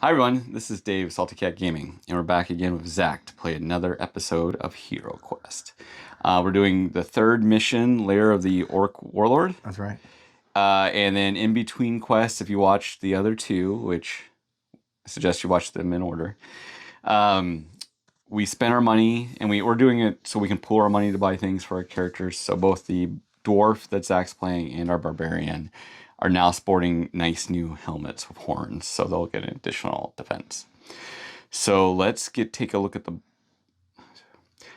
Hi everyone, this is Dave, Salty Cat Gaming, and we're back again with Zach to play another episode of HeroQuest. We're doing the third mission, Lair of the Orc Warlord. That's right. And then in between quests, if you watch the other two, which I suggest you watch them in order, we spent our money, and we're doing it so we can pool our money to buy things for our characters. So both the dwarf that Zach's playing and our barbarian are now sporting nice new helmets with horns, so they'll get an additional defense. So let's take a look at the.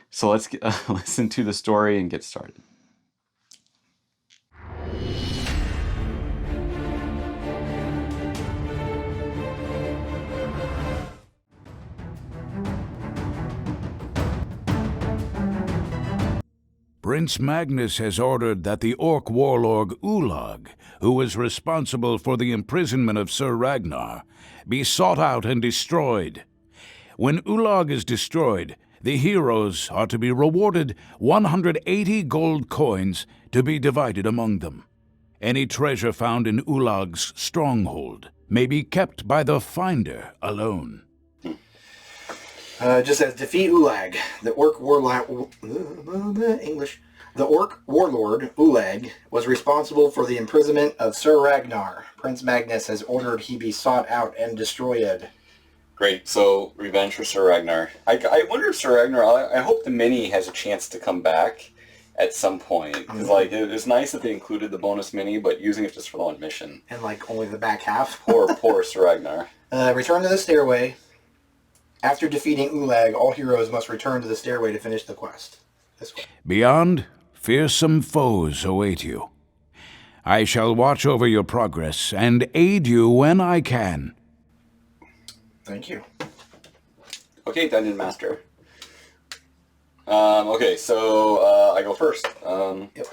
So let's listen to the story and get started. Prince Magnus has ordered that the orc warlord Ulag, who was responsible for the imprisonment of Sir Ragnar, be sought out and destroyed. When Ulag is destroyed, the heroes are to be rewarded 180 gold coins to be divided among them. Any treasure found in Ulag's stronghold may be kept by the finder alone. Just says defeat Ulag, the orc warlord. English. The orc warlord Ulag was responsible for the imprisonment of Sir Ragnar. Prince Magnus has ordered he be sought out and destroyed. Great. So revenge for Sir Ragnar. I wonder if Sir Ragnar. I hope the mini has a chance to come back at some point, because it was nice that they included the bonus mini, but using it just for the one mission. And only the back half. Poor Sir Ragnar. Return to the stairway. After defeating Ulag, all heroes must return to the stairway to finish the quest. Beyond, fearsome foes await you. I shall watch over your progress and aid you when I can. Thank you. Okay, Dungeon Master. Okay, so I go first. Yep.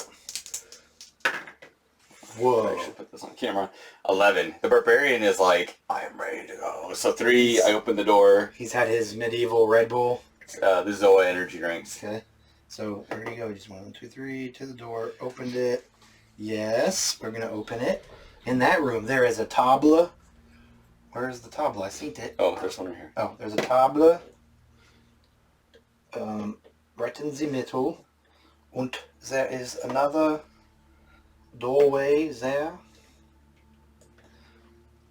Whoa. I should put this on camera. 11. The barbarian is like, I am ready to go. So 3, I open the door. He's had his medieval Red Bull. The Zoa energy drinks. Okay. So there you go. Just 1, 2, 3 to the door. Opened it. Yes, we're gonna open it. In that room, there is a table. Where is the table? I seen it. Oh, there's one in here. Oh, there's a table. Bretten Sie Mittel. Und there is another doorway there.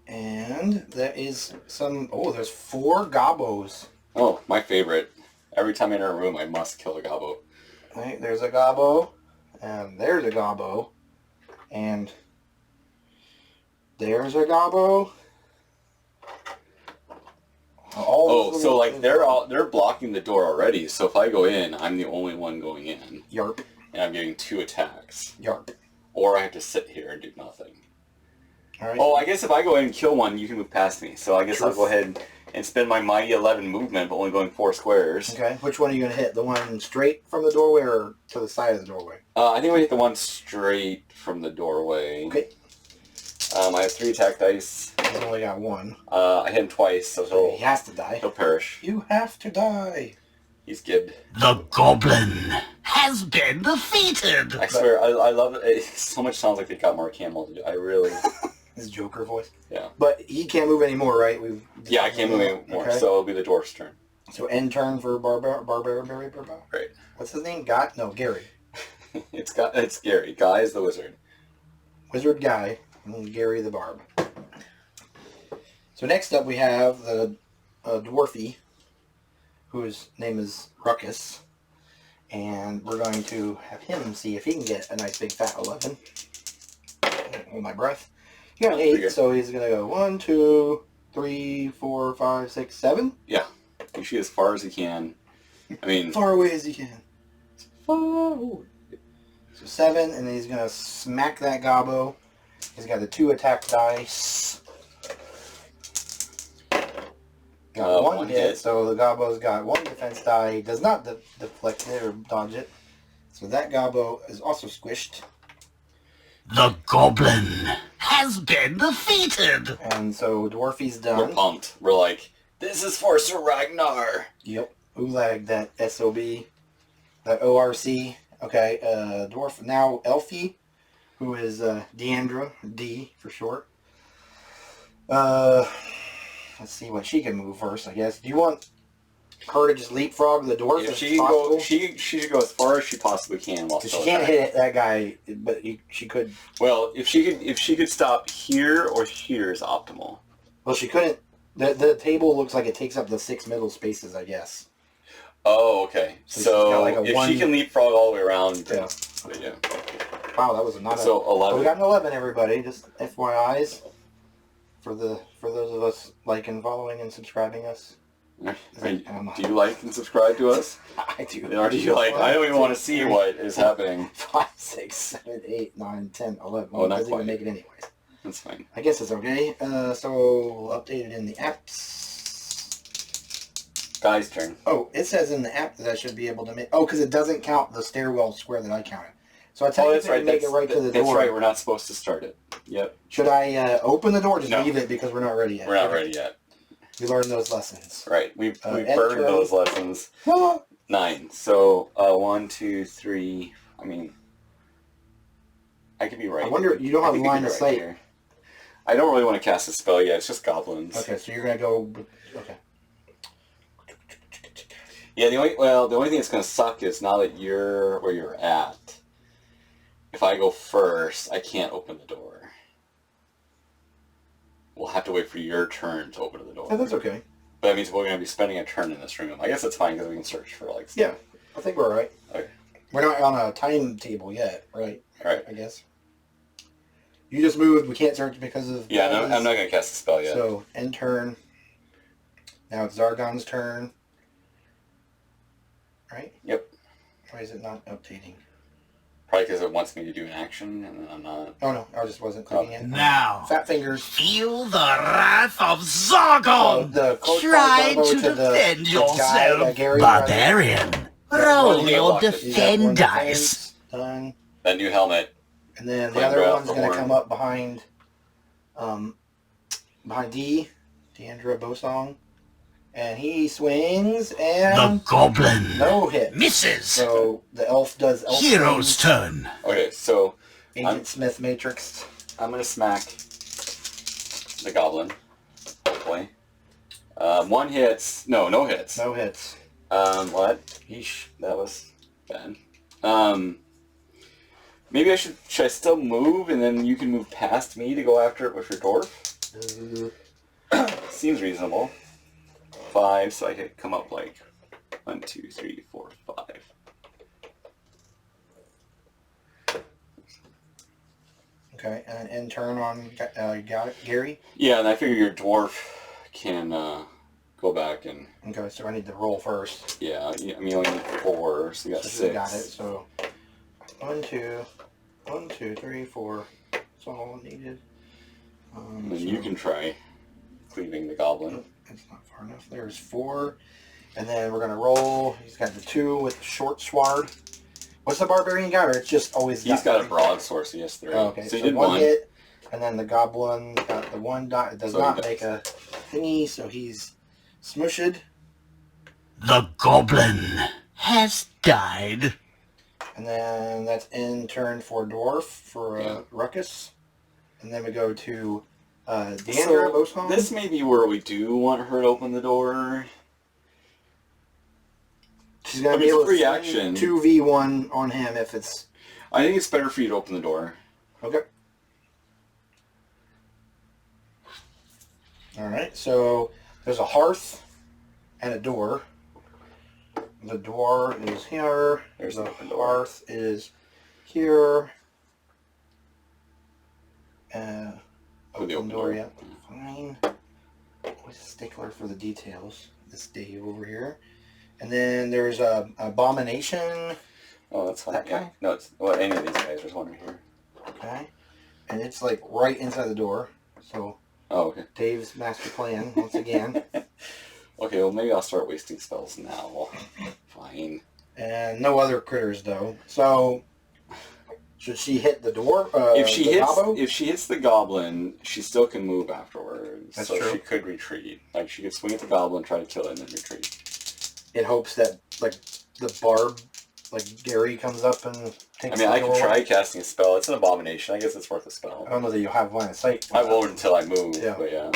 And there is some... Oh, there's 4 gobos. Oh, my favorite. Every time I enter a room, I must kill a gobbo. Right, there's a gobbo. And there's a gobbo. And there's a gobbo. They're blocking the door already, so if I go in, I'm the only one going in. Yarp. And I'm getting 2 attacks. Yarp. Or I have to sit here and do nothing. All right. Oh, I guess if I go in and kill one, you can move past me. So I guess Truth. I'll go ahead and spend my mighty 11 movement, but only going 4 squares. Okay, which one are you going to hit? The one straight from the doorway or to the side of the doorway? I think we hit the one straight from the doorway. Okay. I have 3 attack dice. He's only got 1. I hit him twice, so He has to die. he'll perish. You have to die. He's gibbed. The goblin has been defeated. I swear, I love it. It so much sounds like they got Mark Hamill to do. I really... His Joker voice. Yeah. But he can't move anymore, right? Yeah, I can't move anymore, okay. so it'll be the dwarf's turn. So end turn for Barbar. Great. What's his name? Gary. It's Gary. Guy is the wizard. Wizard Guy and Gary the Barb. So next up we have the dwarfy, whose name is Ruckus, and we're going to have him see if he can get a nice big fat 11. Hold my breath. He got an 8, so he's gonna go 1, 2, 3, 4, 5, 6, 7. Yeah. You shoot as far as he can. I mean... Far away as he can. Far away. So 7, and then he's gonna smack that gobbo. He's got the 2 attack dice. Got 1 hit, so the gobbo's got 1 defense die. He does not deflect it or dodge it. So that gobbo is also squished. The goblin has been defeated. And so Dwarfy's done. We're pumped. We're like, this is for Sir Ragnar. Yep. Ulag, that SOB. That ORC. Okay, Dwarf, now Elfie, who is Deandra, D for short. let's see what she can move first, I guess. Do you want her to just leapfrog the dwarf If if she possible? go, she should go as far as she possibly can while She still can't attacking. hit that guy, but she could. Well, if she could stop here or here is optimal. Well, she couldn't. The table looks like it takes up the 6 middle spaces, I guess. Oh, okay. So she's So got like a if one- she can leapfrog all the way around, then, Yeah. yeah. Wow, that was not So a... 11. we got an 11, everybody. Just FYIs for those of us liking, following, and subscribing us. Do you like and subscribe to us? I do. Or do you like? I don't even want to see what is happening. 5, 6, 7, 8, 9, 10, 11. Oh, Well, it not doesn't even quite. make it anyways. That's fine. I guess it's okay. So we'll update it in the apps. Guy's turn. Oh, it says in the app that I should be able to make... Oh, because it doesn't count the stairwell square that I counted. So I Oh, technically that's right. make it right to the door. That's right. We're not supposed to start it. Yep. Should I open the door or just No. leave it because we're not ready yet? We're not ready yet. We learned those lessons. Right. We enter. burned those lessons. 9. So 1, 2, 3. I mean, I could be right. I wonder, you don't I have think I line could of be sight. here. I don't really want to cast a spell yet. It's just goblins. Okay, so you're going to go... Okay. Yeah, the only thing that's going to suck is now that you're where you're at, if I go first, I can't open the door. We'll have to wait for your turn to open the door. Yeah, that's okay. But that means we're going to be spending a turn in this room. I guess that's fine because we can search for like stuff. Yeah, I think we're all right. Okay. We're not on a timetable yet, right? All right. I guess. You just moved. We can't search because of... Yeah, no, I'm not going to cast a spell yet. So, end turn. Now it's Zargon's turn. Right? Yep. Why is it not updating? Probably because it wants me to do an action and I'm not. Oh no, I just wasn't clicking it. Now, Fat fingers. feel the wrath of So Zargon! the coach Try guy to the defend guy yourself, that Gary barbarian. Roll your defense. He's got one defend dice. defense, done. That new helmet. And then the Clean other grab one's for going to Warren. come up behind Deandra Bosong. And he swings The and goblin no hit. misses. So the elf does elf Hero's things. turn. Okay, so Agent Smith Matrix. I'm going to smack the goblin. Hopefully. 1 hits. No hits. No hits. What? Yeesh, that was bad. Maybe should I still move and then you can move past me to go after it with your dwarf? Seems reasonable. 5, so I could come up like 1, 2, 3, 4, 5. Okay, and end turn on Gary. Yeah, and I figure your dwarf can go back and Okay, so I need to roll first. yeah. I mean, you only need 4, so you got So 6. got it. So 1, 2, 1, 2, 3, 4. That's all needed. And then you can try cleaving the goblin. That's not far enough. There's 4. And then we're going to roll. He's got the 2 with the short sword. What's the barbarian got? Or it's just always He's got a broadsword, so he has 3. Oh, okay, So so he did 1 1. hit. And then the goblin got the 1 die. It does So not he make a thingy, so he's smooshed. The goblin has died. And then that's end turn for dwarf for Yeah. Ruckus. And then we go to Deandra Bosong. This may be where we do want her to open the door. She's going I to mean, be able it's free to action. 2v1 on him if it's... I think it's better for you to open the door. Okay. Alright, so there's a hearth and a door. The door is here. There's the the open door. hearth is here. Oh, the open door, door. yeah. Fine. Always a stickler for the details. This Dave over here. And then there's a abomination. Oh, that's fine. That Yeah. guy? No, it's well, any of these guys. There's one right here. Okay. And it's like right inside the door. So Oh, okay. Dave's master plan once again. Okay, well maybe I'll start wasting spells now. Fine. And no other critters though. So should she hit the door? If she the hits, gobbo? if she hits the goblin, she still can move afterwards. That's so true. she could retreat. Like she could swing at the goblin, try to kill it, and then retreat. in hopes that like the barb, like Gary comes up and takes. I mean, the I could door. try casting a spell. It's an abomination. I guess it's worth a spell. I don't know that you'll have line of sight. I won't until I move. Yeah. But yeah.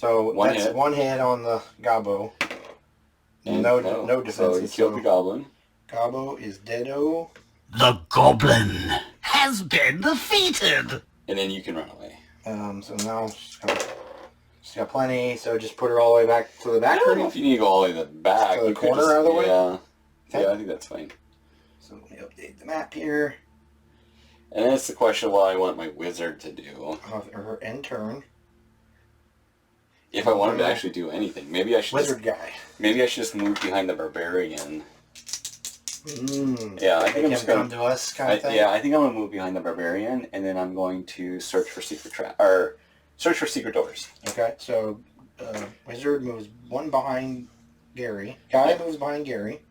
So One that's hit. 1 hit on the Gobbo. And No so defenses. he killed the goblin. Gobbo is deado. The goblin has been defeated. And then you can run away. So now she's got plenty. So just put her all the way back to the back. I don't know if you need to go all the way to the back. To the You could corner just, out of the way? Yeah. Okay. Yeah, I think that's fine. So let me update the map here. And then it's the question of what I want my wizard to do. Her end turn. If I want him to actually do anything, maybe I should Wizard guy. Maybe I should just move behind the barbarian. Mm. Yeah, I think I'm just come gonna. to us kind of thing. Yeah, I think I'm gonna move behind the barbarian, and then I'm going to search for secret search for secret doors. Okay, so wizard moves 1 behind Gary. Guy moves behind Gary.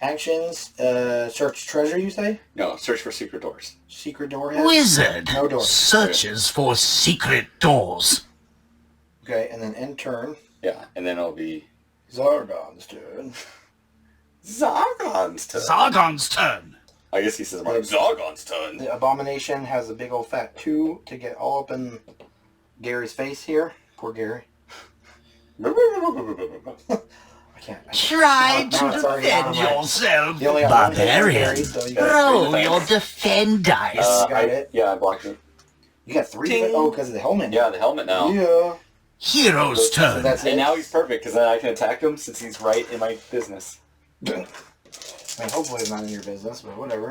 Actions, search treasure, you say? No, search for secret doors. Secret door has? Wizard No door. searches for secret doors. Okay, and then end turn. Yeah, and then it'll be Zargon's turn. Zargon's turn. Zargon's turn. I guess he says Zargon's turn. The abomination has a big old fat 2 to get all up in Gary's face here. Poor Gary. I can't. Try No, it's to already out of defend my- yourself, You only got 1 hit on Gary, barbarian. so you got, Roll your defend dice. got it. Yeah, I blocked it. you got 3. Ding. Oh, because of the helmet. Yeah, the helmet now. Yeah. Hero's So turn. that's it. And now he's perfect because then I can attack him since he's right in my business. I mean, hopefully it's not in your business, but whatever.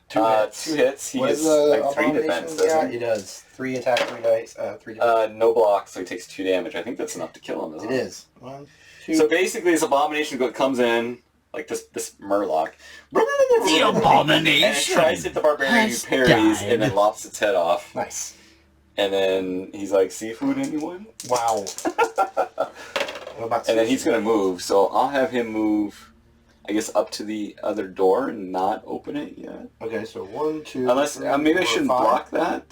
2 hits. 2 hits. He What gets is the like 3 abomination? defense, Yeah, doesn't he he? does. 3 attack, 3 dice. 3 dice. No block, so he takes 2 damage. I think that's enough to kill him, isn't It it? is. 1, 2. So basically, this abomination comes in, like this Murloc. The And it abomination tries to hit the barbarian who has parries died. and then lops its head off. Nice. And then he's like, seafood anyone? Wow. What about And then he's sushi? going to move, so I'll have him move, I guess, up to the other door and not open it yet. Okay, so 1, 2. Unless, 3, maybe I 4, shouldn't 5. block that.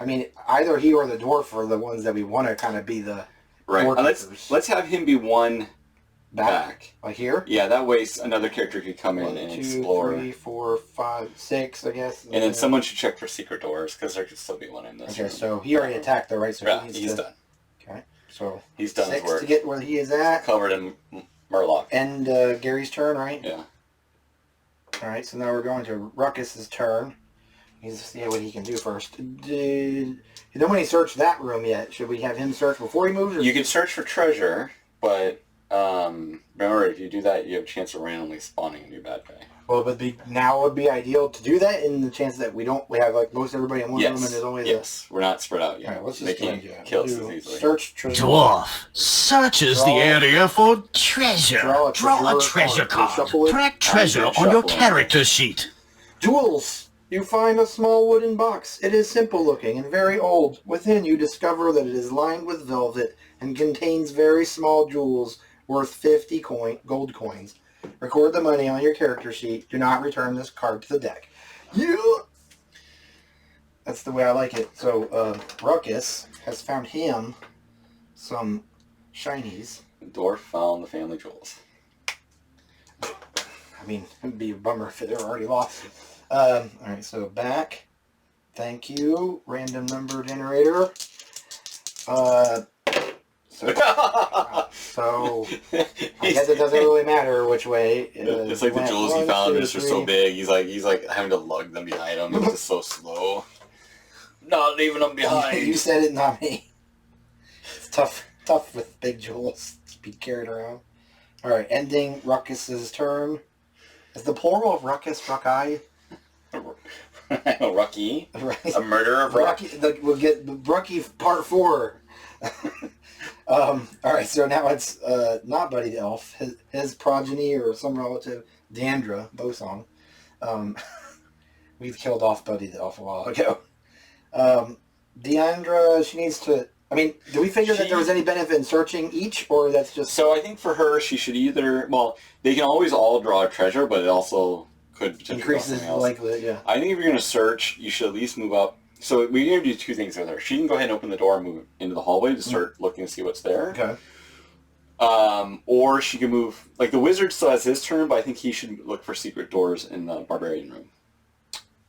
I mean, either he or the dwarf are the ones that we want to kind of be the Right. Door Let's have him be one back. Like here? Yeah, that way another character could come in 1, and 2, explore. 3, 4, 5, 6, I guess. And then someone should check for secret doors, because there could still be one in this Okay, room. so he already attacked though, right? So Yeah, he needs he's to... done. Okay, so He's done 6 his work. to get where he is at. Covered in Murloc. And Gary's turn, right? Yeah. Alright, so now we're going to Ruckus's turn. He's to see what he can do first. Nobody searched that room yet. Should we have him search before he moves? Or You can search for treasure, but remember, if you do that, you have a chance of randomly spawning a new bad guy. Well, but now would be ideal to do that in the chance that we have like most everybody in one room and there's only Yes, we're not spread out yet. Alright, let's They just go can't and do that. kill us We'll as do easily. search treasure. Dwarf searches the Draw- area for treasure. Draw a Draw a treasure treasure card. card. Shuffle it. Track treasure And on your shuffle it. character sheet. Duels! You find a small wooden box. It is simple looking and very old. Within you discover that it is lined with velvet and contains very small jewels worth 50 gold coins. Record the money on your character sheet. Do not return this card to the deck. That's the way I like it. So, Ruckus has found him some shinies. The dwarf found the family jewels. I mean, it would be a bummer if they were already lost. Alright, so back. Thank you. Random number generator. So I guess it doesn't really matter which way. It's like the jewels he found are just so big. He's like having to lug them behind him. It's just so slow. Not leaving them behind. You said it, not me. It's tough with big jewels to be carried around. Alright, ending Ruckus's turn. Is the plural of Ruckus Ruckai? Rucky. Right. A murder of Ruck. We'll get Rucky part 4. Alright, so now it's not Buddy the Elf. His progeny or some relative, Deandra Bosong. We've killed off Buddy the Elf a while ago. Deandra, she needs to... I mean, do we figure that there was any benefit in searching each, or that's just... So I think for her, she should either... Well, they can always all draw a treasure, but it also could potentially increases draw something else. likelihood, yeah. I think if you're going to search, you should at least move up. So we're going to do 2 things with her. She can go ahead and open the door and move into the hallway to start looking to see what's there. Okay. Or she can move... Like, the wizard still has his turn, but I think he should look for secret doors in the barbarian room.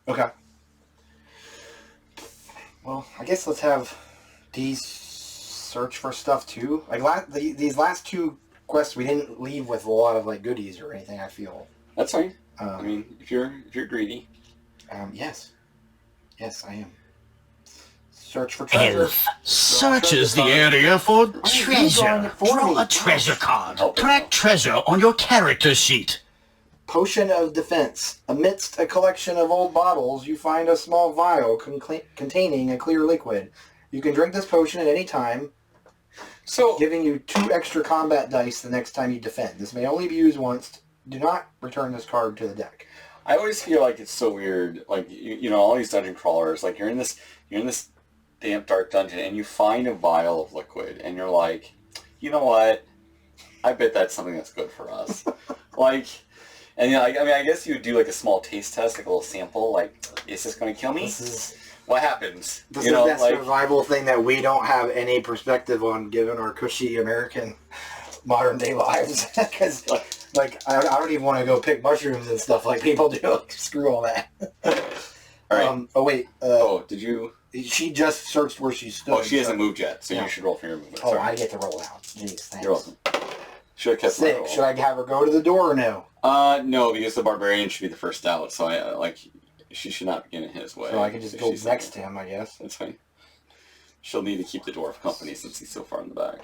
Okay. Well, I guess let's have these search for stuff too. Like these last two quests, we didn't leave with a lot of like goodies or anything. I feel. That's fine. I mean, if you're greedy. Yes, I am. Search for treasure. Elf searches the area for drawing treasure. it for me? Draw a treasure card. Help it. Track treasure on your character sheet. Potion of defense. Amidst a collection of old bottles, you find a small vial containing a clear liquid. You can drink this potion at any time, So giving you 2 extra combat dice the next time you defend. This may only be used once. Do not return this card to the deck. I always feel like it's so weird. Like you know, all these dungeon crawlers. Like you're in this damp dark dungeon, and you find a vial of liquid, and you're like, you know what? I bet that's something that's good for us. Like. And you know, I mean, I guess you would do like a small taste test, like a little sample. Like, is this going to kill me? What happens? This you know, is that survival thing that we don't have any perspective on, given our cushy American modern day lives. Because, like, I don't even want to go pick mushrooms and stuff like people do. Screw all that. All right. Oh wait. Did you? She just searched where she stood. Oh, she hasn't moved yet, so you should roll for your movement. Oh, Sorry. I get to roll out. Jeez, thanks. You're welcome. Should have kept my 6. roll. Should I have her go to the door or no? No, because the barbarian should be the first out, so she should not begin in his way. So I can just go she's next to him, I guess. That's fine. She'll need to keep the dwarf company since he's so far in the back.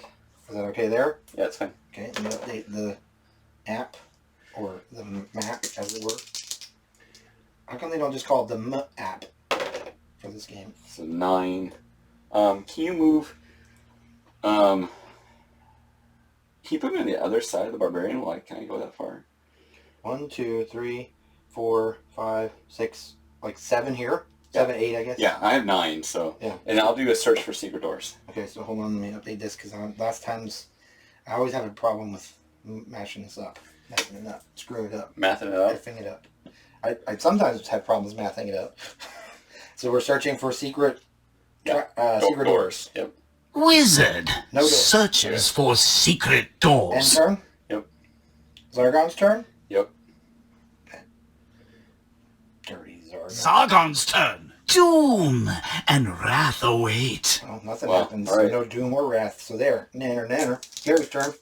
Is that okay there? Yeah, it's fine. Okay, and update the app, or the map, as it were. How come they don't just call it the app for this game? So 9. Can you move? Can you put me on the other side of the barbarian? Why can't I go that far? 1, 2, 3, 4, 5, 6, like 7 here? 7, 8, I guess? Yeah, I have 9, so... Yeah. And I'll do a search for secret doors. Okay, so hold on, let me update this, because last times, I always have a problem with mashing this up. Mashing it up. Screwing it up. Mathing it up? Effing it up. I sometimes have problems mathing it up. So we're searching for secret secret doors. Yep. Wizard No door. searches for secret End doors. turn? Yep. Zargon's turn? Yep. Dirty Zargon. Zargon's turn. Doom and wrath await. Well, nothing Well, happens. all right. No doom or wrath. So there. Nanner. Gary's turn.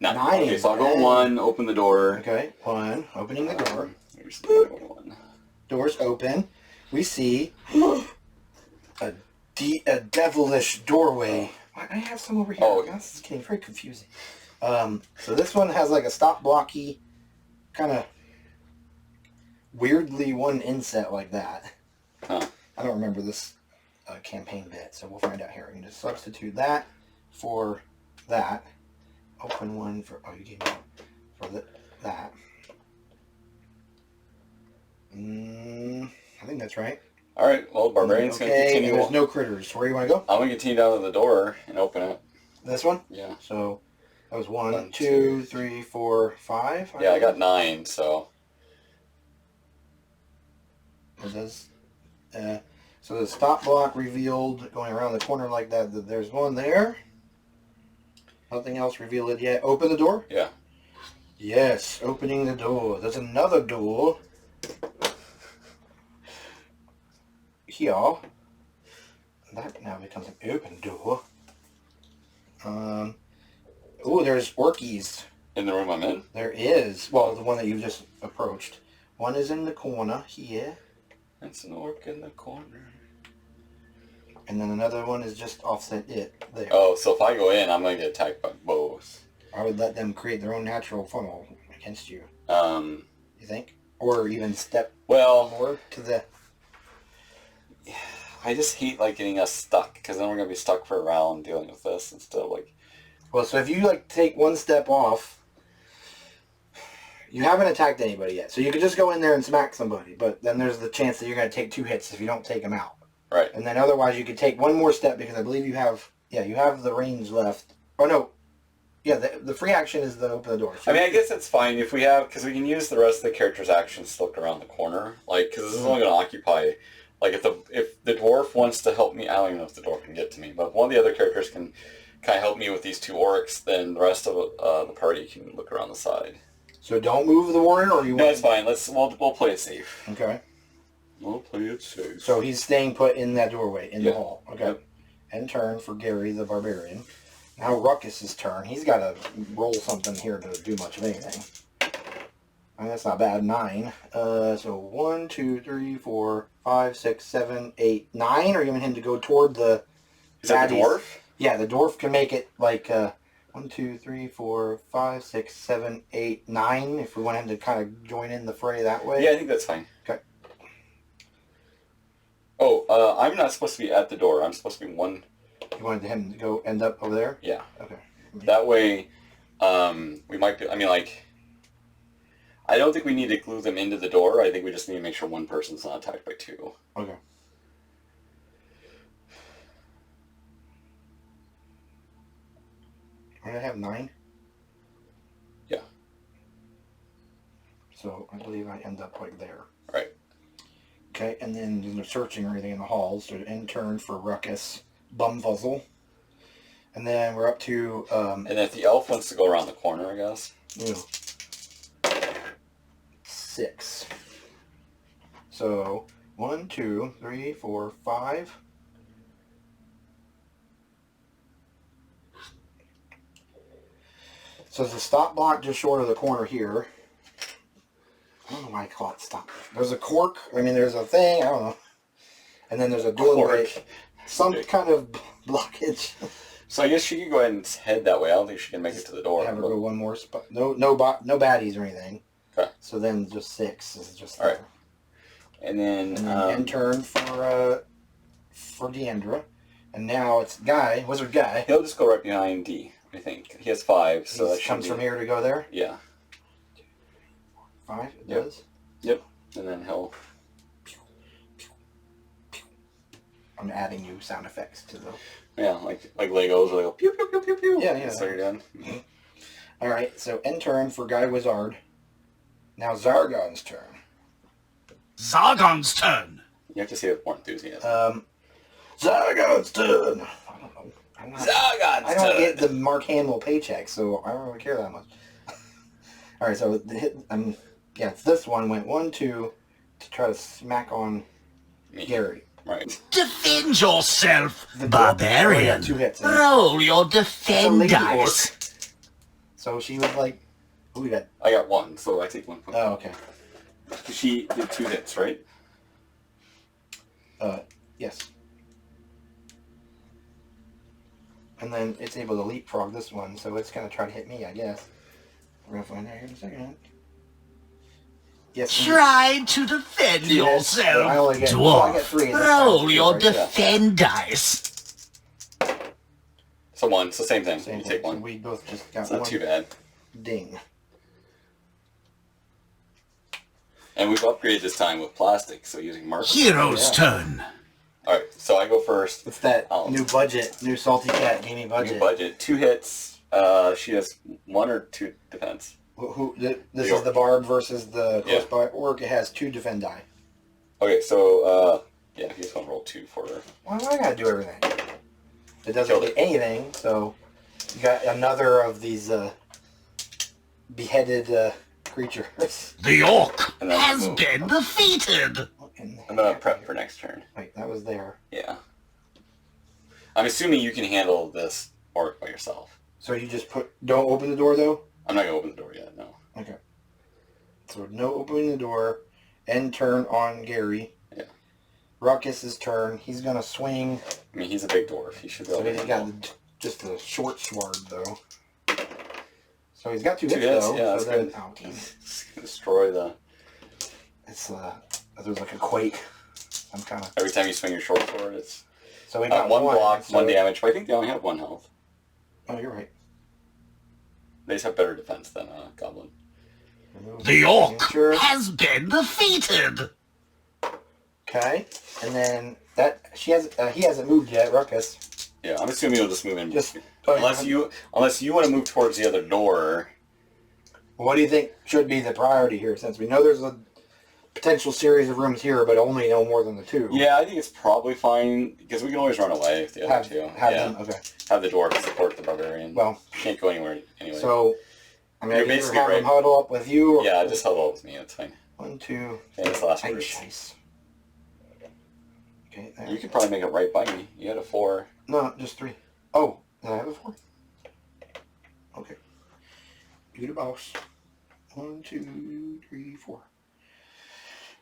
9. 9. Okay, so I'll go 1, open the door. Okay. 1. Opening the door. Here's the other one. Doors open. We see a devilish doorway. Why, I have some over here. Oh. This is getting very confusing. So this one has like a stop blocky, kind of weirdly one inset like that. Huh. I don't remember this campaign bit, so we'll find out here. We can just substitute that for that. Open one for, oh, you gave me for that. I think that's right. Alright, well, barbarian's going to Okay, continue. and there's no critters. Where do you want to go? I'm going to continue down to the door and open it. This one? Yeah. So that was 1, 1, 2, 3, 4, 5. Yeah, I got 9, so... It does. So the stop block revealed going around the corner like that. There's one there. Nothing else revealed yet. Open the door? Yeah. Yes, opening the door. There's another door. Here. That now becomes an open door. Oh, there's orkies. In the room I'm in? There is. Well, the one that you just approached. One is in the corner here. That's an orc in the corner. And then another one is just offset it there. Oh, so if I go in, I'm going to get attacked by both. I would let them create their own natural funnel against you. Um, You think? Or even step well, more to the... I just hate, like, getting us stuck, because then we're going to be stuck for a round dealing with this instead of, like... Well, so if you, like, take one step off, you haven't attacked anybody yet. So you could just go in there and smack somebody, but then there's the chance that you're going to take 2 hits if you don't take them out. Right. And then otherwise you could take one more step, because I believe you have... Yeah, you have the range left. Oh, no. Yeah, the free action is the open the door. So I mean, I guess it's fine if we have... Because we can use the rest of the character's actions to look around the corner. Like, because this is only going to occupy... Like, if the dwarf wants to help me... I don't even know if the dwarf can get to me, but if one of the other characters can kind of help me with these 2 orcs, then the rest of the party can look around the side. So don't move the warrior, or you No, want... it's fine. We'll play it safe. Okay. We'll play it safe. So he's staying put in that doorway, in the hall. Okay. Yep. End turn for Gary the Barbarian. Now Ruckus's turn. He's got to roll something here to do much of anything. And that's not bad. 9. So 1, 2, 3, 4, 5, 6, 7, 8, 9. Or giving him to go toward the... Is that the dwarf? Yeah, the dwarf can make it like 1, 2, 3, 4, 5, 6, 7, 8, 9. If we want him to kind of join in the fray that way. Yeah, I think that's fine. Okay. Oh, I'm not supposed to be at the door. I'm supposed to be one... You wanted him to go end up over there? Yeah. Okay. That way, we might be... I mean, like... I don't think we need to glue them into the door. I think we just need to make sure one person's not attacked by 2. Okay. What did I have? 9? Yeah. So I believe I end up like there. Right. Okay, and then they're searching everything in the halls. So end turn for Ruckus, Bumfuzzle. And then we're up to... and if the elf wants to go around the corner, I guess. 6. So 1, 2, 3, 4, 5. So there's a stop block just short of the corner here. I don't know why I call it stop. There's a cork. I mean, there's a thing. I don't know. And then there's a doorway. Some kind of blockage. So I guess she could go ahead and head that way. I don't think she can make it to the door. Have her go one more spot. No baddies or anything. Okay. So then just 6 is just all right. there. And then end turn for Deandra. And now it's Wizard Guy. he'll just go right behind D. I think he has 5, so that He comes from here to go there. Yeah. 5. It Yep. does. Yep. And then he'll... I'm adding new sound effects to the... Yeah, like Legos, where they go pew pew pew pew pew. Yeah. So you're done. All right, so end turn for Guy Wizard. Now Zargon's turn. Zargon's turn. You have to say it with more enthusiasm. Zargon's turn. I don't know. Zargon's I don't get the Mark Hamill paycheck, so I don't really care that much. All right, so the hit. It's this one went 1, 2 to try to smack on Gary. Right. Defend yourself, The barbarian. 2 hits. Roll your It's a defend lady dice. So she was like, "Who we got?" I got 1, so I take 1 point. Oh, okay. She did 2 hits, right? Yes. And then it's able to leapfrog this one, so it's gonna try to hit me, I guess. We're gonna find out here in a second. Yes. Try to defend Yes, but I only yourself, get- well, I get dwarf. 3 this time, Roll so your right there. defend dice. So 1, so same thing. Same you thing. take So 1. we both just got It's not one too bad. ding. And we've upgraded this time with plastic, so using markers. Hero's Yeah. turn. Alright, so I go first. It's that Oh. new budget, new Salty Cat gaming budget. New budget. 2 hits. She has 1 or 2 defense. This is the Barb versus the Yeah. Close By Orc. It has 2 defend die. Okay, so, yeah, he's gonna roll 2 for her. Why do I gotta do everything? It doesn't Killed get it. anything, so you got another of these beheaded creatures. The orc And then has move. been defeated. What in the I'm gonna heck? prep for next turn. Wait, that was there. Yeah. I'm assuming you can handle this orc by yourself. So you just don't open the door though? I'm not gonna open the door yet, no. Okay. So no opening the door. End turn on Gary. Yeah. Ruckus's turn. He's gonna swing. I mean, he's a big dwarf. He should be So able to he's handle. got just a short sword though. So he's got 2 2 hits hits, though. yeah, that's so then, good. oh, geez. He's gonna destroy the... It's there's like a quake. I'm kind of. Every time you swing your short sword, it's... So we got 1 block, so- 1 damage, but I think they only have 1 health. Oh, you're right. They just have better defense than Goblin. Remove The orc signature. has been defeated. Okay, and then he hasn't moved yet, Ruckus. Yeah, I'm assuming you'll just move in. Just unless you want to move towards the other door. What do you think should be the priority here? Since we know there's a potential series of rooms here, but only no more than the 2. Yeah, I think it's probably fine because we can always run away with the other Have 2. have yeah, them. Okay. have the dwarf support the barbarian. Well, can't go anywhere anyway. so I mean, You're I either basically have them right. huddle up with you. Or, yeah, just huddle up with me. That's fine. 1, 2. And this last Ay, word. shice. Okay. There. You could probably make it right by me. You had a 4. No, just 3. Oh, did I have a 4? Okay. You the boss. 1, 2, 3, 4.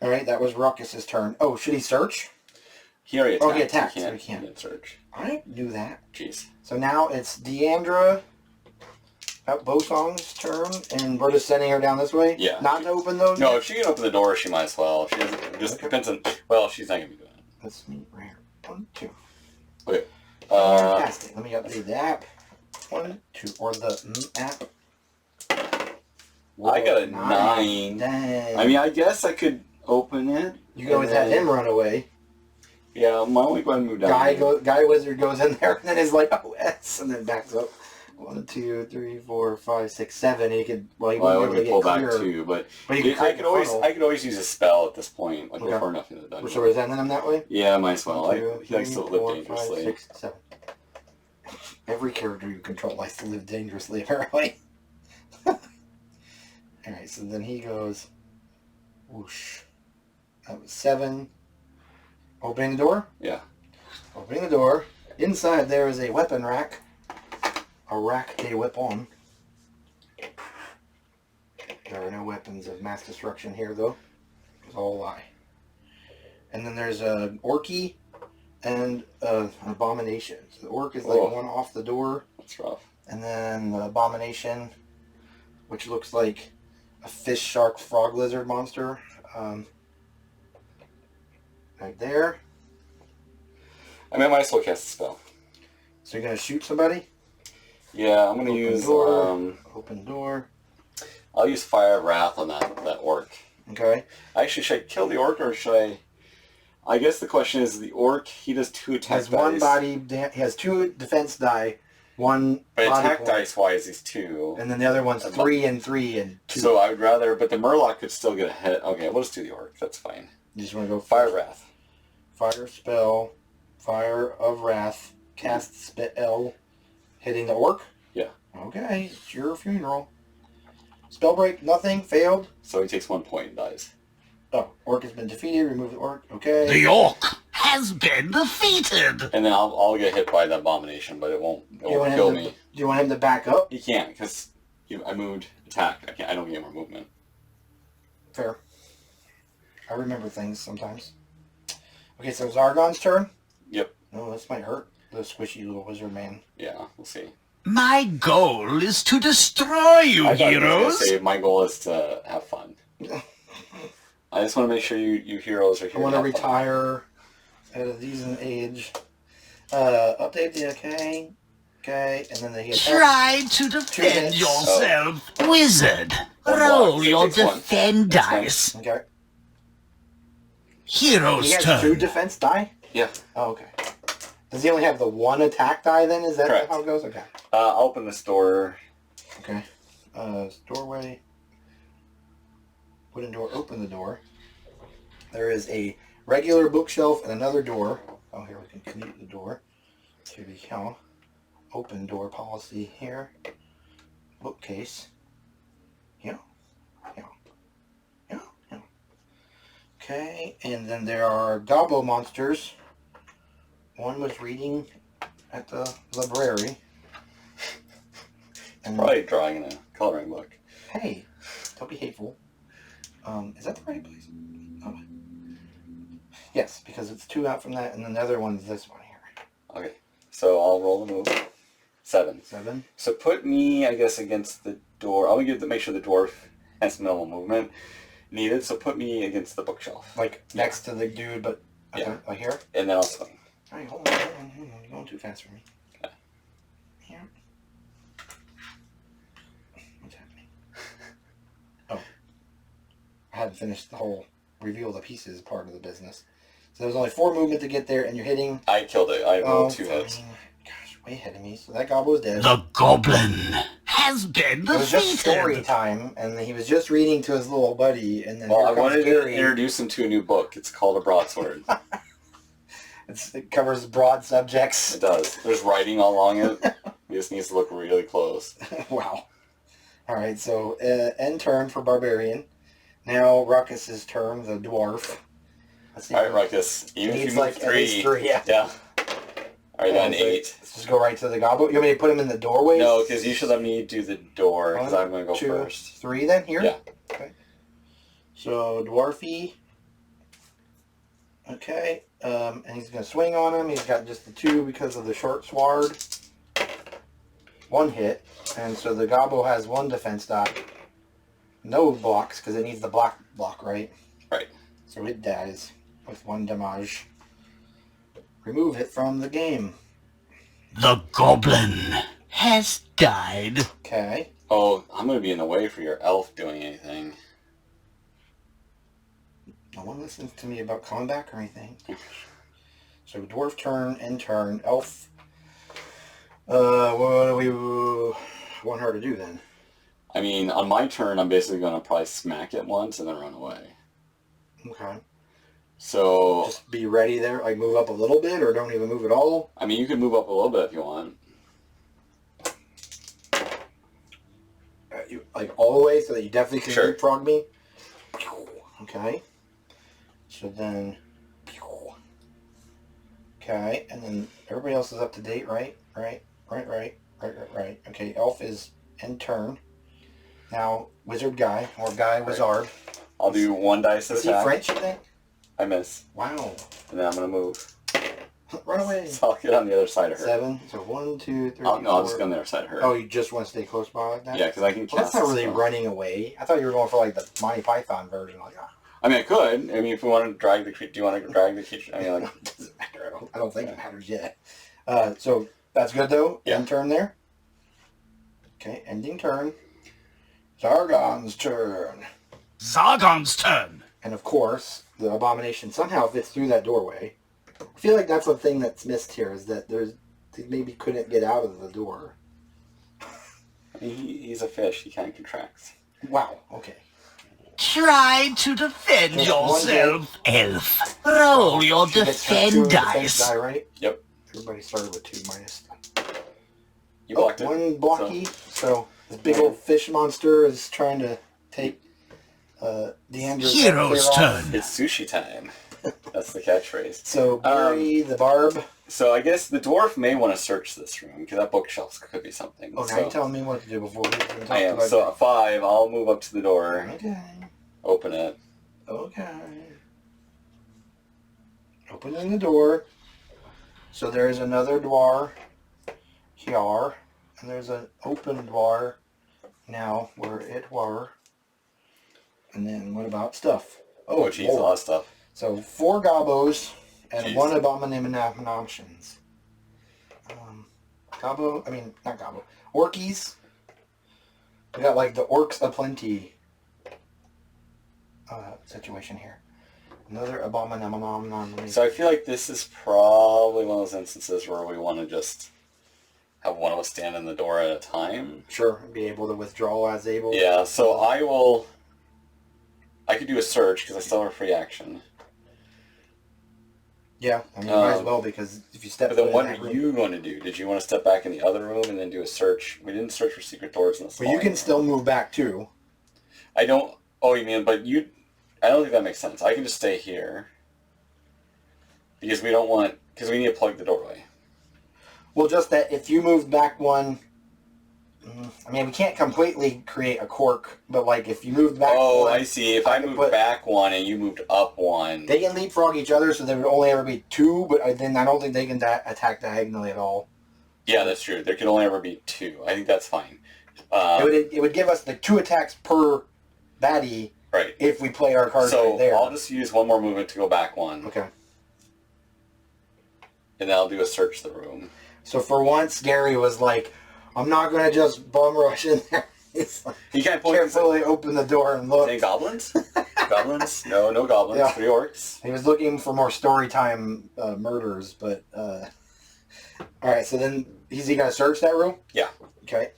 All right, that was Ruckus's turn. Oh, should he search? He already attacked. Oh, he attacked, He so can't, he can't. he can't search. I knew that. Jeez. So now it's Deandra, Bosong's turn, and we're just sending her down this way? Yeah. Not to open those? No, if she can open the door, she might as well. She doesn't. Just depends on. Well, she's not gonna be doing it. Let's meet right here. 1, 2. Okay. Fantastic. Let me update the app. 1, 2, or the app. I got a 9. 9. Dang. I mean, I guess I could open it. You can always have him run away. Yeah, my only one move down. Guy wizard goes in there and then is like, oh, S, and then backs up. 1, 2, 3, 4, 5, 6, 7. And he could, well, he Well, I wouldn't be would able to pull get back clear. too, but But you I could always use a spell at this point, like Okay. before nothing is done. So we're sending him that way? Yeah, might as well. 1, 2, He likes to 3, live 4, dangerously. 5, 6, 7. Every character you control likes to live dangerously, apparently. Alright, so then he goes, whoosh. That was 7. Opening the door? Yeah. Opening the door. Inside there is a weapon rack. A rack de weapon. There are no weapons of mass destruction here, though. It's all a lie. And then there's a orky and an abomination. So the orc is like one off the door. That's rough. And then the abomination, which looks like a fish, shark, frog, lizard monster. Right there. I mean, I might as well cast a spell. So you're going to shoot somebody? Yeah, I'm going to use... Open door. I'll use Fire of Wrath on that orc. Okay. Actually, should I kill the orc or should I... I guess the question is, the orc, he does 2 attack Has dice. one body, he has 2 defense die, 1 But body attack point, dice-wise, he's 2. and then the other one's 3 and 3 and 2. So I would rather... But the Murloc could still get a hit. Okay, we'll just do the orc. That's fine. You just want to go Fire of Wrath. Fire spell, Fire of Wrath, cast spell, hitting the orc? Yeah. Okay, it's your funeral. Spell break, nothing, failed. So he takes 1 point and dies. Oh, orc has been defeated, remove the orc, okay. The orc has been defeated. And then I'll get hit by the abomination, but it won't kill me. Do you want him to back up? He can't, because I moved attack. I don't get more movement. Fair. I remember things sometimes. Okay, so Zargon's turn? Yep. Oh, this might hurt the squishy little wizard man. Yeah, we'll see. My goal is to destroy you, I thought you were gonna heroes. say my goal is to have fun. I just want to make sure you heroes are here. I want to have fun. retire at a decent age. Update the okay, and then he attacks. Try to defend hits. yourself, wizard. One Roll block. your Takes one. defend That's fine. dice. Okay. Hero's He has turn. 2 defense die? Yeah. Oh, okay. Does he only have the 1 attack die then? Is that Correct. how it goes? Okay. I'll open this door. Okay. Doorway. Wooden door. Open the door. There is a regular bookshelf and another door. Oh, here we can commute the door. Here we go. Open door policy here. Bookcase. Yeah. Okay, and then there are gobbo monsters. One was reading at the library. And Probably drawing in a coloring book. hey, don't be hateful. Is that the right place? Oh. Yes, because it's 2 out from that, and then the other one's this one here. Okay. So I'll roll the move. 7. 7. So put me, I guess, against the door. I'll make sure the dwarf has minimal movement needed. So put me against the bookshelf. Like next to the dude, but Yeah. like here. And then I'll swing. All right, hold on. You're going too fast for me. Okay. Here. What's happening? Oh, I hadn't finished the whole reveal the pieces part of the business. So there was only 4 movement to get there, and you're hitting. I killed it. I rolled 2 hits. Gosh, way ahead of me. So that gobble is dead. The goblin has been It was just story defeated. time, and he was just reading to his little buddy, and then Well, here I comes wanted to Gary. introduce him to a new book. It's called A Broadsword. It covers broad subjects. It does. There's writing all along it. He just needs to look really close. Wow. All right, so end turn for Barbarian. Now Ruckus's turn, the dwarf. Let's see. All right, Ruckus. Even if Needs you move like at least 3, yeah. Yeah. All Right on so 8. Let's just go right to the gobbo. You want me to put him in the doorway? No, because you should let me do the door, because 1, I'm going to go 2, first. 3 then, here? Yeah. Okay. So, Dwarfy. Okay. And he's going to swing on him. He's got just the 2 because of the short sword. 1 hit. And so the gobbo has 1 defense dot. No blocks, because it needs the block, right? Right. So it dies with 1 damage. Remove it from the game. The goblin has died. Okay. Oh, I'm going to be in the way for your elf doing anything. No one listens to me about coming back or anything. So dwarf turn, end turn, elf. What do we want her to do then? I mean, on my turn, I'm basically going to probably smack it once and then run away. Okay. So, Just be ready there, like move up a little bit or don't even move at all. I mean, you can move up a little bit if you want. Like all the way so that you definitely can Sure. leapfrog me. Okay. So then... Okay, and then everybody else is up to date, right? Right. Okay, elf is end turn. Now, wizard guy, or guy wizard. I'll do 1 dice of Is he attack. French, you think? I miss. Wow. And then I'm going to move. Run away. So I'll get on the other side of her. 7. So 1, 2, 3, Oh, no, I'll just 4. go on the other side of her. Oh, you just want to stay close by like that? Yeah, because I can Well, cast that's not really the spell. running away. I thought you were going for like the Monty Python version. Like, I mean, I could. I mean, if we want to drag the creature, do you want to drag the creature? I mean, like, it doesn't matter. I don't think it matters yet. So that's good though. Yeah. End turn there. Okay, ending turn. Zargon's turn. Zargon's turn. And of course, the abomination somehow fits through that doorway. I feel like that's the thing that's missed here is that they maybe couldn't get out of the door. I mean, he's a fish. He can't contract. Wow. Okay. Try to defend Just one yourself, elf. Roll your She gets her 2 defend defense dice. die, right? Yep. Everybody started with 2 minus. You blocked it. 1 blocky. So this big old fish monster is trying to take Deandra's Hero's head clear off. turn. It's sushi time. That's the catchphrase. So Barry the barb. So I guess the dwarf may want to search this room, because that bookshelf could be something. Oh, now so you're telling me what to do before we even talk I am. about So at 5, I'll move up to the door, Okay. open it. Okay. Opening the door. So there's another door here. And there's an open door now where it were. And then what about stuff? Oh, geez, a lot of stuff. So 4 gobbos and Jeez. 1 abominations. Not gobbo. Orkies. We got like the orcs aplenty situation here. Another abomination. So I feel like this is probably one of those instances where we want to just have one of us stand in the door at a time. Sure, be able to withdraw as able. Yeah, so I could do a search because I still have a free action. Yeah, I mean, might as well because if you step. But then foot in what that are room- you going to do? Did you want to step back in the other room and then do a search? We didn't search for secret doors in the small Well, you can room. still move back too. I don't... Oh, you mean... But you... I don't think that makes sense. I can just stay here. Because we don't want... Because we need to plug the doorway. Well, just that if you moved back 1. I mean, we can't completely create a cork, but like if you moved back. Oh, 1, I see. If I could moved put- back 1 and you moved up 1... They can leapfrog each other, so there would only ever be 2. But then I don't think they can attack diagonally at all. Yeah, that's true. There can only ever be 2. I think that's fine. It would give us the 2 attacks per baddie Right. if we play our cards So right there. I'll just use 1 more movement to go back 1. Okay. And then I'll do a search the room. So for once, Gary was like, "I'm not going to just bum rush in there." He's like, You can't point carefully open the door and look. Any goblins? Goblins? No goblins. Yeah. 3 orcs. He was looking for more story time murders, but all right. So then, is he going to search that room? Yeah. Okay.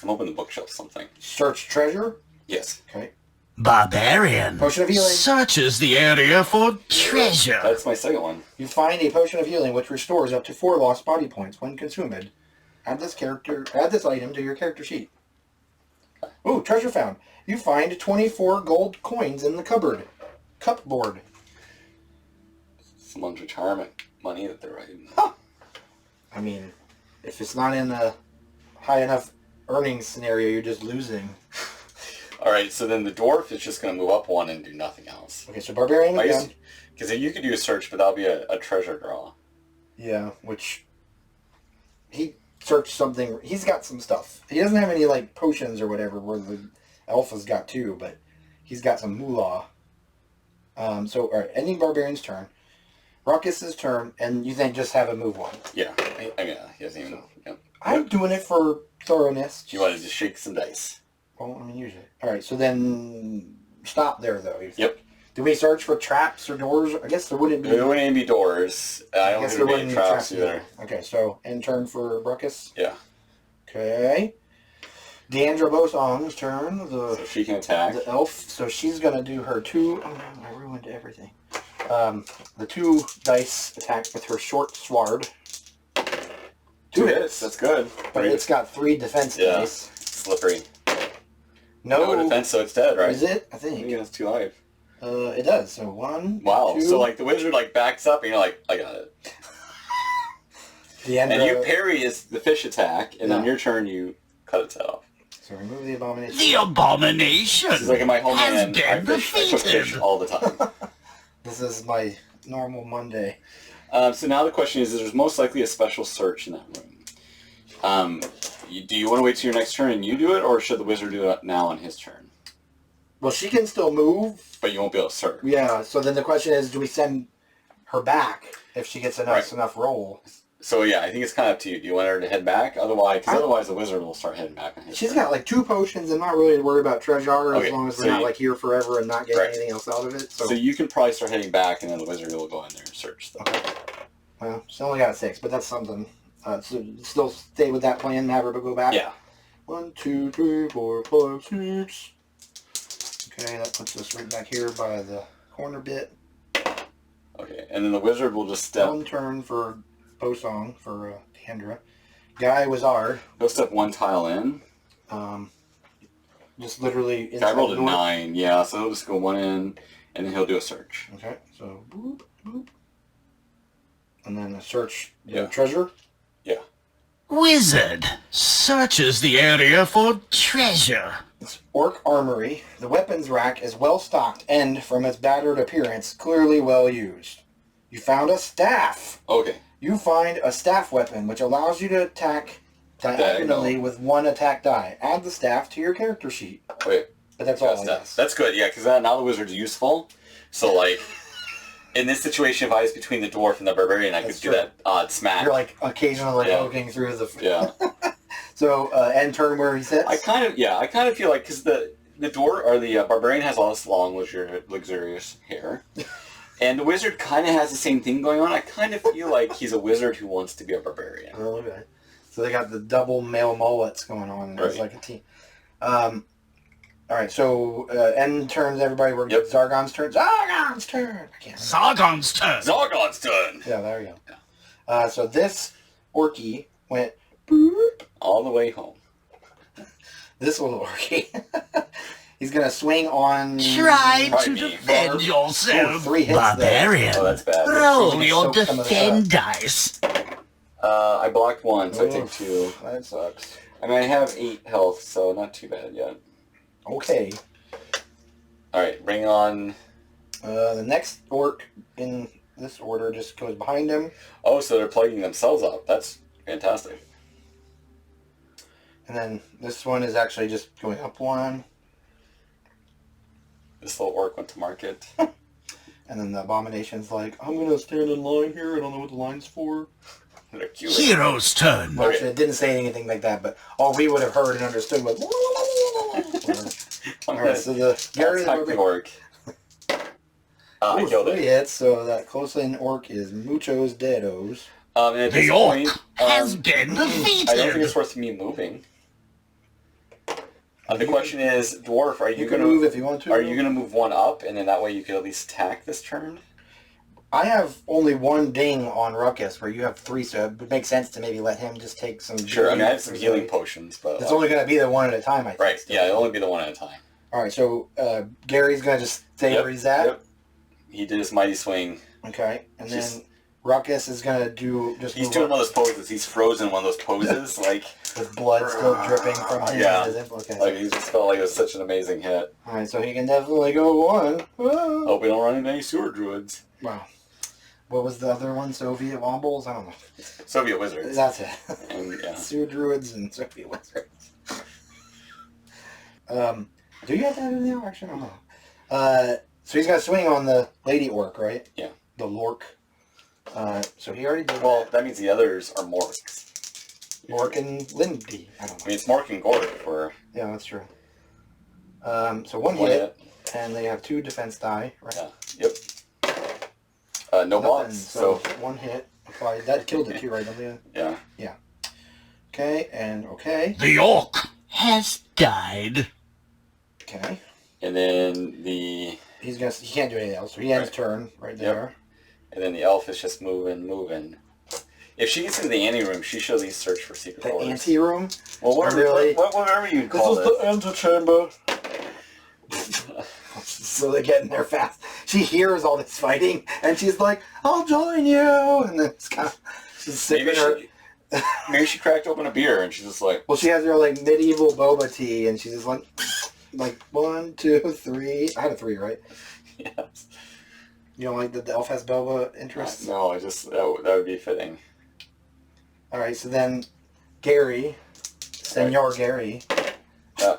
I'm opening the bookshelf something. Search treasure. Yes. Okay. Barbarian Potion of healing. searches the area for treasure. That's my second one. You find a potion of healing which restores up to 4 lost body points when consumed. Add this item to your character sheet. Ooh, treasure found. You find 24 gold coins in the cupboard. Someone's retirement money that they're writing. Huh. I mean, if it's not in a high enough earnings scenario, you're just losing. All right, so then the dwarf is just going to move up one and do nothing else. Okay, so Barbarian again. Because you could do a search, but that'll be a treasure draw. Yeah, which he searched something. He's got some stuff. He doesn't have any like potions or whatever where the Alpha's got too, but he's got some moolah. So, all right, ending Barbarian's turn. Ruckus's turn, and you think just have him move one. Yeah, I mean, he doesn't even... Yep. I'm doing it for thoroughness. You want to just shake some dice. Well, I mean, usually. All right, so then stop there, though. Yep. Do we search for traps or doors? I guess there wouldn't be. There wouldn't even be doors. I don't think there would be any traps either. Okay, so end turn for Ruckus. Yeah. Okay. Deandra Bosong's turn. So she can attack. The elf. So she's going to do her two... Oh, no, I ruined everything. The 2 dice attack with her short sword. 2 hits. That's good. But it's got 3 defense dice. Slippery. No defense, so it's dead, right? Is it? I think. Yeah, it's 2 life. It does. So 1. Wow. 2. So like the wizard like backs up, and you're like, I got it. And you parry the fish attack, and on your turn you cut its head off. So remove the abomination. The abomination It's like in my homeland, I been cook fish all the time. This is my normal Monday. So now the question is, there's most likely a special search in that room. Do you want to wait till your next turn and you do it, or should the wizard do it now on his turn? Well, she can still move. But you won't be able to search. Yeah, so then the question is, do we send her back if she gets enough roll? So yeah, I think it's kind of up to you. Do you want her to head back? Otherwise the wizard will start heading back on his She's turn. got like 2 potions and not really worried about treasure as long as we're not like here forever and not getting anything else out of it. So you can probably start heading back, and then the wizard will go in there and search stuff. Okay. Well, she's only got 6, but that's something. So still stay with that plan and have her go back? Yeah. 1, 2, 3, 4, 5, 6. Okay, that puts us right back here by the corner bit. Okay, and then the wizard will just step... 1 turn for Bosong, for Deandra. Guy Wizard. He'll step 1 tile in. Just literally inside Guy rolled a the door. 9, yeah, so he'll just go 1 in, and then he'll do a search. Okay, so boop, boop. And then a search the Yeah. treasure. Yeah. Wizard searches the area for treasure. It's Orc Armory. The weapons rack is well stocked and, from its battered appearance, clearly well used. You found a staff. Okay. You find a staff weapon, which allows you to attack diagonally with 1 attack die. Add the staff to your character sheet. Wait. But that's all, I guess. That's good, yeah, because now the wizard's useful. So, like, in this situation, if I was between the dwarf and the barbarian, I could do that odd smack. You're, like, occasionally poking through the... Yeah. So, end turn where he sits? I kind of feel like, because the dwarf, or the barbarian has all this long, luxurious hair. And the wizard kind of has the same thing going on. I kind of feel like he's a wizard who wants to be a barbarian. Oh, okay. So they got the double male mullets going on. And it's like a team. All right, so end turns, everybody. We're Zargon's turn. Zargon's turn! I can't remember. Zargon's turn. Zargon's turn! Yeah, there we go. Yeah. So this Orky went boop, all the way home. This little Orky. He's going to swing on... Try to defend yourself, 3 hits barbarian. there. Oh, that's bad. Roll your defend dice. I blocked 1, so I take 2. That sucks. I mean, I have 8 health, so not too bad yet. Okay. Alright, bring on... The next orc in this order just goes behind him. Oh, so they're plugging themselves up. That's fantastic. And then this one is actually just going up 1. This little orc went to market. And then the abomination's like, I'm going to stand in line here. I don't know what the line's for. Hero's turn. Well, actually, it didn't say anything like that, but all we would have heard and understood was... Alright, so the Gary the orc. I killed 3 hits, so that close-in orc is muchos deados. And at The this orc point, has been defeated. I don't think it's worth me moving. The question is, dwarf, are you can going to move if you want to. Are you going to move 1 up, and then that way you can at least attack this turn? I have only 1 ding on Ruckus, where you have 3, so it would make sense to maybe let him just take some... Sure, I mean, I have some healing potions, but... It's only going to be the 1 at a time, I think. Right, yeah, it'll only be the 1 at a time. Alright, so Gary's going to just stay where he's at? Yep. He did his mighty swing. Okay, and then Ruckus is gonna do just. He's doing one of those poses. He's frozen in one of those poses, like with blood still dripping from him. Yeah. Okay. Like he just felt like it was such an amazing hit. All right, so he can definitely go one. Whoa. Hope we don't run into any sewer druids. Wow. What was the other one? Soviet Wombles? I don't know. Soviet wizards. That's it. And, yeah. Sewer Druids and Soviet Wizards. Do you have that in there? Actually, I don't know. So he's got to swing on the Lady Orc, right? Yeah. The Lork. So he already did Well, that means the others are Morks. Lork and Lindy. I don't know. I mean, it's Mork and Gork for... Yeah, that's true. So one hit, and they have 2 defense die, right? Yeah. Yep. No Nothing, blocks, so so... one hit. Applied. That killed it too, right? Yeah. Yeah. Okay, and okay. The orc has died. Okay. And then the... He can't do anything else, so he ends turn right there. And then the elf is just moving. If she gets into the ante room, she should at least search for secret The doors. ante room? Well, whatever you call This is the antechamber. So they get in there fast. She hears all this fighting, and she's like, I'll join you! And then it's kind of... She's sipping Maybe she cracked open a beer, and she's just like... Well, she has her, like, medieval boba tea, and she's just like... Like, 1, 2, 3... I had a 3, right? Yes. You don't like that the elf has boba interests? No, I just... That would be fitting. Alright, so then Gary, Senor Gary...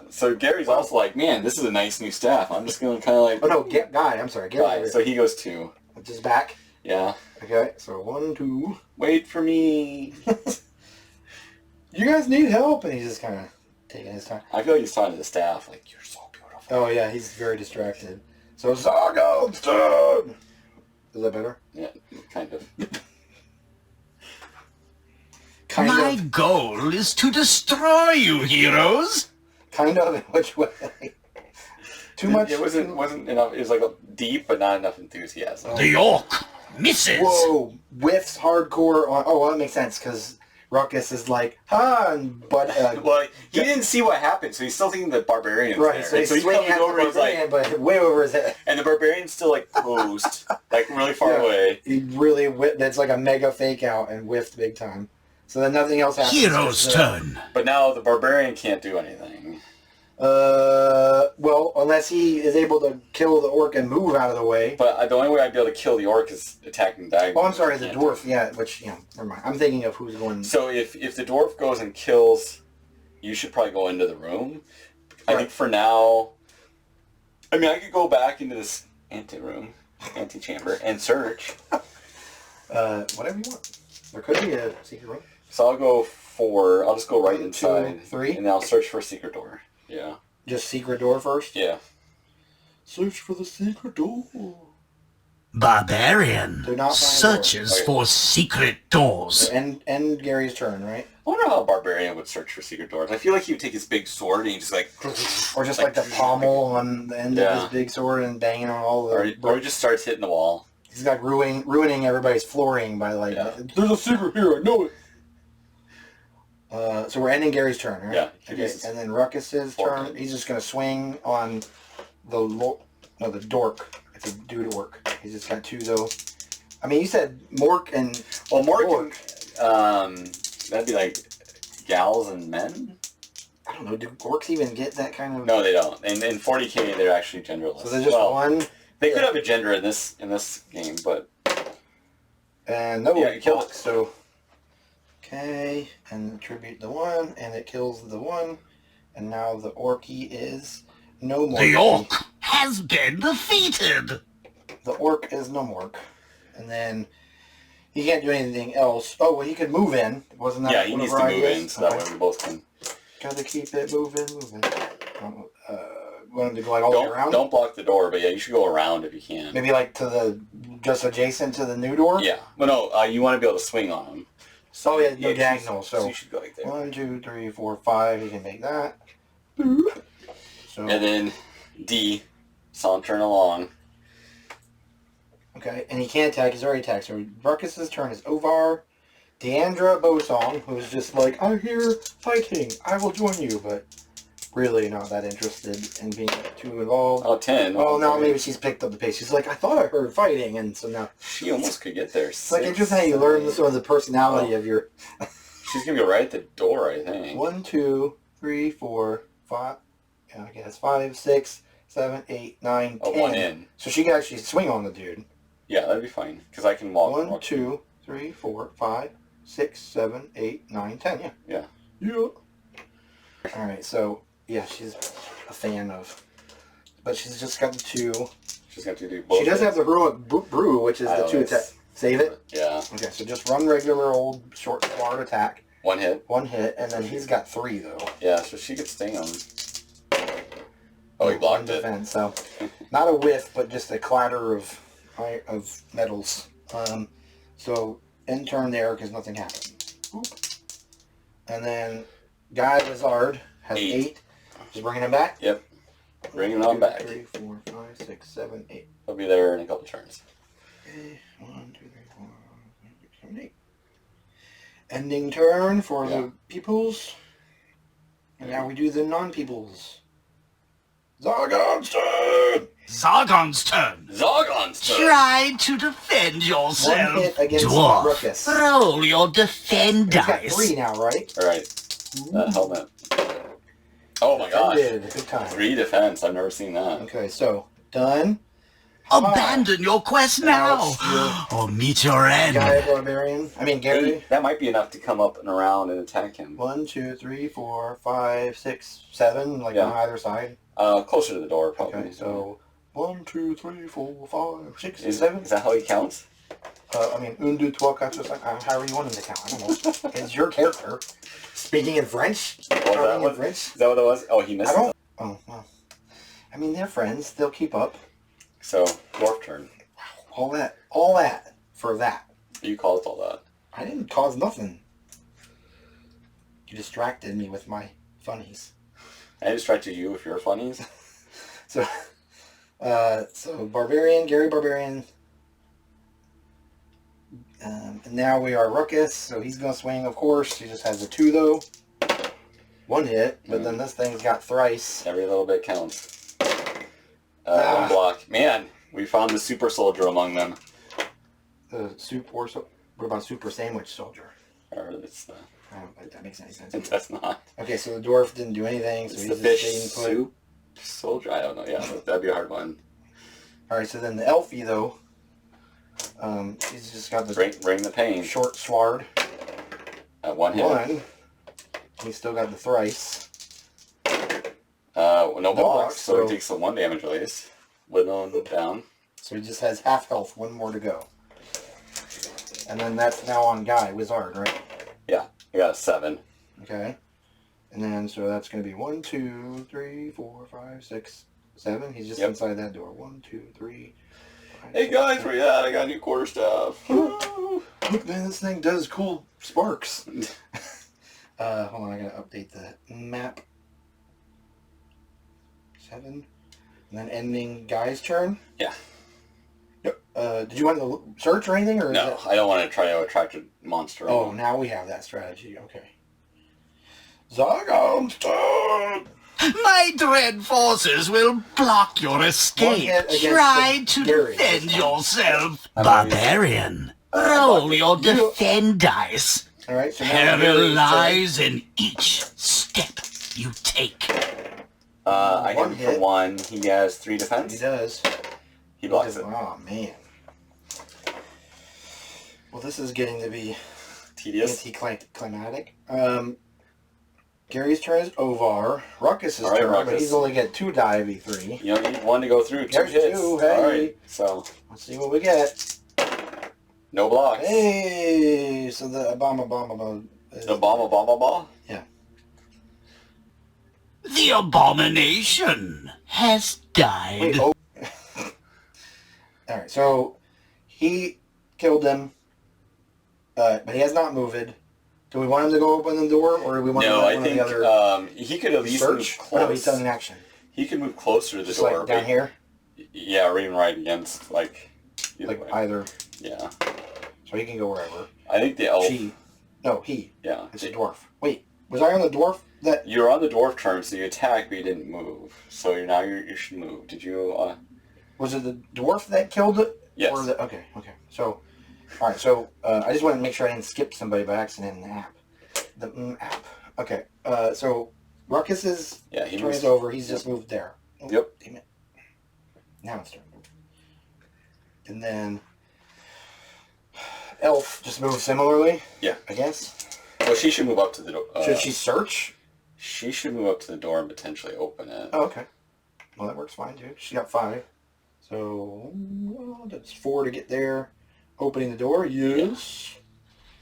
So Gary's also like, man, this is a nice new staff. I'm just going to kind of like... Oh, no, Guy, I'm sorry. Gary. Guy. So he goes 2. Just back? Yeah. Okay, so 1, 2... Wait for me. You guys need help? And he's just kind of taking his time. I feel like he's talking to the staff, like, you're so beautiful. Oh, yeah, he's very distracted. So, Zargonstone! Is that better? Yeah, kind of. My goal is to destroy you, heroes. Kind of? In which way? Too much? It wasn't enough. It was like deep, but not enough enthusiasm. Oh. The orc misses. Whoa! Whiffs hardcore on... Oh, well, that makes sense, because Ruckus is like, but... Well, he didn't see what happened, so he's still thinking the barbarian's right, there. so he's he swinging at the over, he's like, barbarian, but way over his head. and the barbarian's still like posed, like really far away. He really that's like a mega fake out and whiffed big time. So then nothing else happens. Hero's turn. But now the barbarian can't do anything. Well, unless he is able to kill the orc and move out of the way. But the only way I'd be able to kill the orc is attacking diagonally. Oh, I'm sorry, the dwarf, yeah, which, never mind. I'm thinking of who's going... So if the dwarf goes and kills, you should probably go into the room. I think for now... I mean, I could go back into this antechamber, and search. Whatever you want. There could be a secret room. So I'll go 4. I'll just go right 1, 2, inside. 3. And then I'll search for a secret door. Yeah. Just secret door first? Yeah. Search for the secret door. Barbarian Do not find searches door. Okay. for secret doors. End Gary's turn, right? I wonder how a barbarian would search for secret doors. I feel like he would take his big sword and he just like... Or just like the pommel on the end of his big sword and banging on all the... Or he just starts hitting the wall. He's like ruining everybody's flooring by like, there's a secret here, I know it. So we're ending Gary's turn, right? Yeah. Okay, and then Ruckus's turn. He's just going to swing on the dork. It's a dude orc. He's just got 2 though. I mean, you said Mork and... Well, Mork and, that'd be like gals and men? I don't know, do orcs even get that kind of... No, they don't. In 40k, they're actually genderless. So there's just one... They could have a gender in this game, but... And no, yeah, kill it. So... Okay, and attribute the 1, and it kills the 1, and now the orky is no more. The orc has been defeated. The orc is no more. And then he can't do anything else. Oh, well, he could move in. Wasn't that Yeah, he one needs of to our move ideas? in, so that way we both can... Gotta keep it moving. Want him to go like all the way around? Don't block the door, but yeah, you should go around if you can. Maybe like to the... just adjacent to the new door? Yeah. Well, no, you want to be able to swing on them. So yeah, no diagonal. So you should go like there. 1, 2, 3, 4, 5. He can make that. So, And then D, sauntering along. okay, and he can't attack. He's already attacked. So Ruckus's turn is Ovar. Deandra Bosong, who's just like, I'm here fighting. I will join you, but really not that interested in being too involved. Oh, 10. Oh, now maybe she's picked up the pace. She's like, I thought I heard fighting, and so now... She almost could get there. It's like interesting how you learn sort of the personality of your... She's going to be right at the door, I think. 1, 2, 3, 4, 5... Yeah, I guess 5, 6, 7, 8, 9, 10. Oh, 1 in. So she can actually swing on the dude. Yeah, that'd be fine. Because I can walk. 1, 2, 3, 4, 5, 6, 7, 8, 9, 10. Yeah. Yeah. Yeah. Alright, so, yeah, she's a fan of... But she's just got the 2. She's got to do both. She does have the heroic brew, which is the 2 attack. Save it? Yeah. Okay, so just run regular old short sword attack. 1 hit. 1 hit, and then he's got 3, though. Yeah, so she could stay on. Oh, he blocked it. Defense, so not a whiff, but just a clatter of metals. So end turn there because nothing happened. Oop. And then Guy Lazard has 8. Just bringing him back. Yep. Bringing him on back. 3, 4, 5, 6, 7, 8. He'll be there in a couple turns. Okay. 1, 2, 3, 4, 5, 6, 7, 8. Ending turn for the peoples. And now we do the non-peoples. Zargon's turn! Zargon's turn. Zargon's turn! Try to defend 1 yourself, hit against dwarf. Ruckus. Roll your defend He's got dice. 3 now, right? Alright. That helmet. Oh my gosh. Good time. 3 defense. I've never seen that. Okay, so done. Abandon your quest Now now, it's your or meet your end. Guy Barbarian. I mean Gary. That might be enough to come up and around and attack him. 1, 2, 3, 4, 5, 6, 7, like Yeah. on either side. Closer to the door, probably. Okay, so 1, 2, 3, 4, 5, 6, Is 7. that how he counts? I mean, 1, 2, 3, 4, 5, 6, 7, however you want him to count. I don't know. It's your character. Speaking in French? Talking in French? Is that what it was? Oh, he missed I don't... it. Oh, well. I mean, they're friends. They'll keep up. So, dwarf turn. All that for that. You caused all that. I didn't cause nothing. You distracted me with my funnies. I distracted you with your funnies. So, so Barbarian, Gary Barbarian. And now we are Ruckus, so he's going to swing, of course. He just has a 2, though. 1 hit, but then this thing's got thrice. Every little bit counts. 1 block. Man, we found the super soldier among them. The what about Super Sandwich Soldier? Or it's I don't know if that makes any sense. it does not. Okay, so the dwarf didn't do anything, so It's he's the just fish staying put. soup soldier. I don't know. Yeah, that'd be a hard one. Alright, so then the Elfie, though, he's just got the Bring the pain. short sword. At 1 hit. 1. He's still got the thrice. No blocks, blocks, so so- he takes the 1 damage at least. Whittling down. So he just has half health, 1 more to go. And then that's now on Guy Wizard, right? Yeah, I got a 7. Okay. And then, so that's going to be 1, 2, 3, 4, 5, 6, 7. He's just inside that door. 1, 2, 3, 5, Hey 6, guys, 7. where you at? I got new quarter staff. Look, man, this thing does cool sparks. Hold on, I got to update the map. 7. And then ending Guy's turn. Yeah. Yep. Did you want to search or anything? Or No, is that... I don't want to try to attract a monster. Oh, now we have that strategy. Okay. Zargon's turn! My dread forces will block your escape. hit against Try the to Gary. defend yourself, I'm barbarian. Roll your You- defend dice. Alright, so now Peril Gary's turn. lies in each step you take. I hit 1 him hit. for 1. He has 3 He defense. does. He blocks it. Oh, man. Well, this is getting to be Tedious. anticlimactic. Gary's turn is Ovar. Ruckus' All right, turn, but Ruckus. he's only got 2 die V3. You don't need 1 to go through. 2 There's hits. 2, hey. Alright, so Let's see what we get. no blocks. Hey, so the bomb. The bomb. Yeah. The abomination has died. Wait, oh. Alright, so he killed them, but he has not moved. Do we want him to go open the door, or do we want him No, to I one think of the other he could at least search? move Oh, no, he's close. done an action. He could move closer to the Just door. like down but- here, Yeah, or even right against, like, either like way. either. Yeah. So he can go wherever. I think the elf. She. No, he. Yeah. It's a dwarf. Wait, was I on the dwarf that... You're on the dwarf turn, so you attack, but you didn't move. So you should move. Did you... Was it the dwarf that killed it? Yes. Or okay. So, alright, so I just wanted to make sure I didn't skip somebody by accident in the app. The app. Okay, so Ruckus turn is over. He's just moved there. Oh, yep. Damn it. Now it's turn. And then Elf just moved similarly. Yeah. I guess. Well, she should move up to the door. Should she search? She should move up to the door and potentially open it. Oh, okay. Well, that works fine, dude. She got 5. So, that's 4 to get there. Opening the door, yes.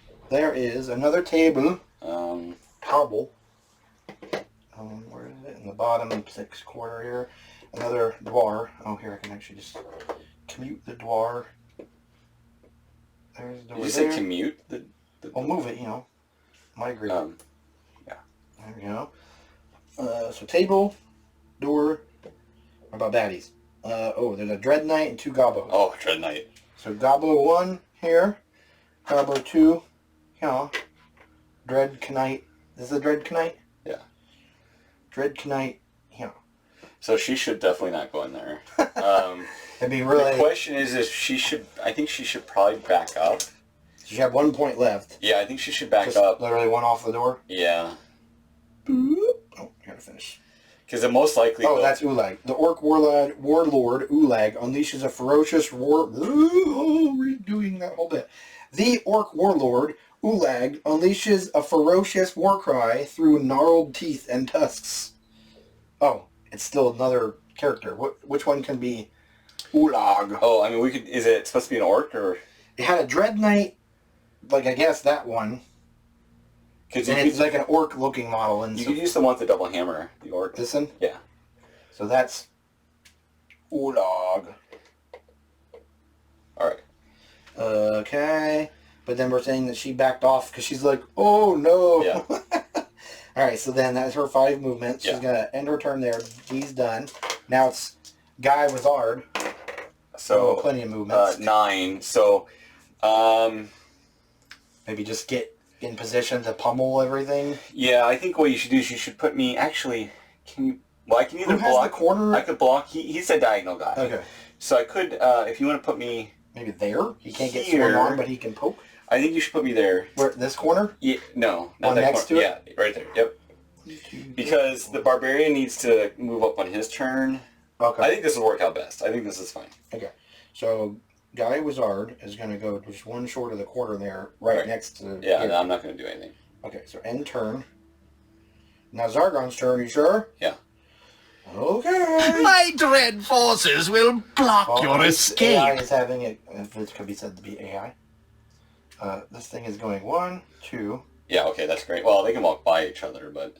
Yeah. There is another table. Table. Where is it? In the bottom 6 corner here. Another dwar. Oh, here I can actually just commute the dwar. There's the door. Did you say commute? I'll move it, migrate. Yeah. There we go. So table, door. What about baddies? There's a Dread Knight and 2 Gobos. Oh, Dread Knight. So Gobbo 1 here. Gobbo 2. Dread Knight. This is a Dread Knight? Yeah. Dread Knight. So she should definitely not go in there. It'd be really... The question is I think she should probably back up. She had 1 point left. Yeah, I think she should back Just up. Literally 1 off the door? Yeah. Boop. Oh, gotta finish. Because it most likely... Oh, that's Ulag. The Orc Warlord Ulag unleashes a ferocious war... Oh, redoing that whole bit. The Orc Warlord Ulag unleashes a ferocious war cry through gnarled teeth and tusks. Oh, it's still another character. Which one can be Ulag? Oh, I mean, we could... Is it supposed to be an orc, or... It had a Dread Knight, like, I guess that one. And it's like an orc-looking model. And you could use the one with the double hammer, the orc. This one? Yeah. So that's Ulag. Alright. Okay. But then we're saying that she backed off because she's like, oh no. Yeah. Alright, so then that's her 5 movements. She's going to end her turn there. He's done. Now it's Guy Wizard. So, plenty of movements. 9. So, maybe just get in position to pummel everything. Yeah, I think what you should do is you should put me... Actually, can you... Well, I can either Who has block... the corner? I could block... He's a diagonal guy. Okay. So I could, if you want to put me... Maybe there? He can't get here. swung on, but he can poke? I think you should put me there. Where, this corner? Yeah, no. Not On that next corner. to it? Yeah, right there. Yep. Because the barbarian needs to move up on his turn. Okay. I think this will work out best. I think this is fine. Okay. So, Guy Wizard is going to go just 1 short of the corner there, right next to... Yeah, no, I'm not going to do anything. Okay, so end turn. Now Zargon's turn, you sure? Yeah. Okay. My dread forces will block your AI escape. is having it, if it could be said to be AI. This thing is going 1, 2... Yeah, okay, that's great. Well, they can walk by each other, but...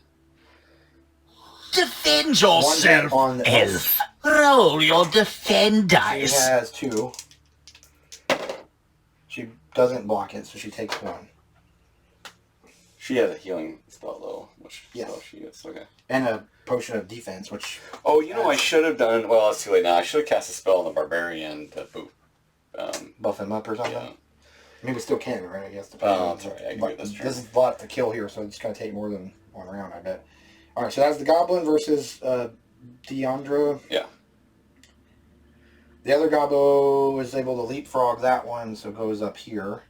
Defend yourself, on the elf. Roll your defend She dice. has 2. She doesn't block it, so she takes 1. She has a healing spell, though. Which Yes. spell she gets, okay. And a potion of defense, which... Oh, you know, I should have done... Well, it's too late now. I should have cast a spell on the barbarian to boop. Buff him up or something? Yeah. I mean, we still can, right? I guess. That's right. I can do this turn. This is a lot to kill here, so it's going to take more than 1 round, I bet. Alright, so that's the Goblin versus Deandra. Yeah. The other Gobbo is able to leapfrog that one, so it goes up here.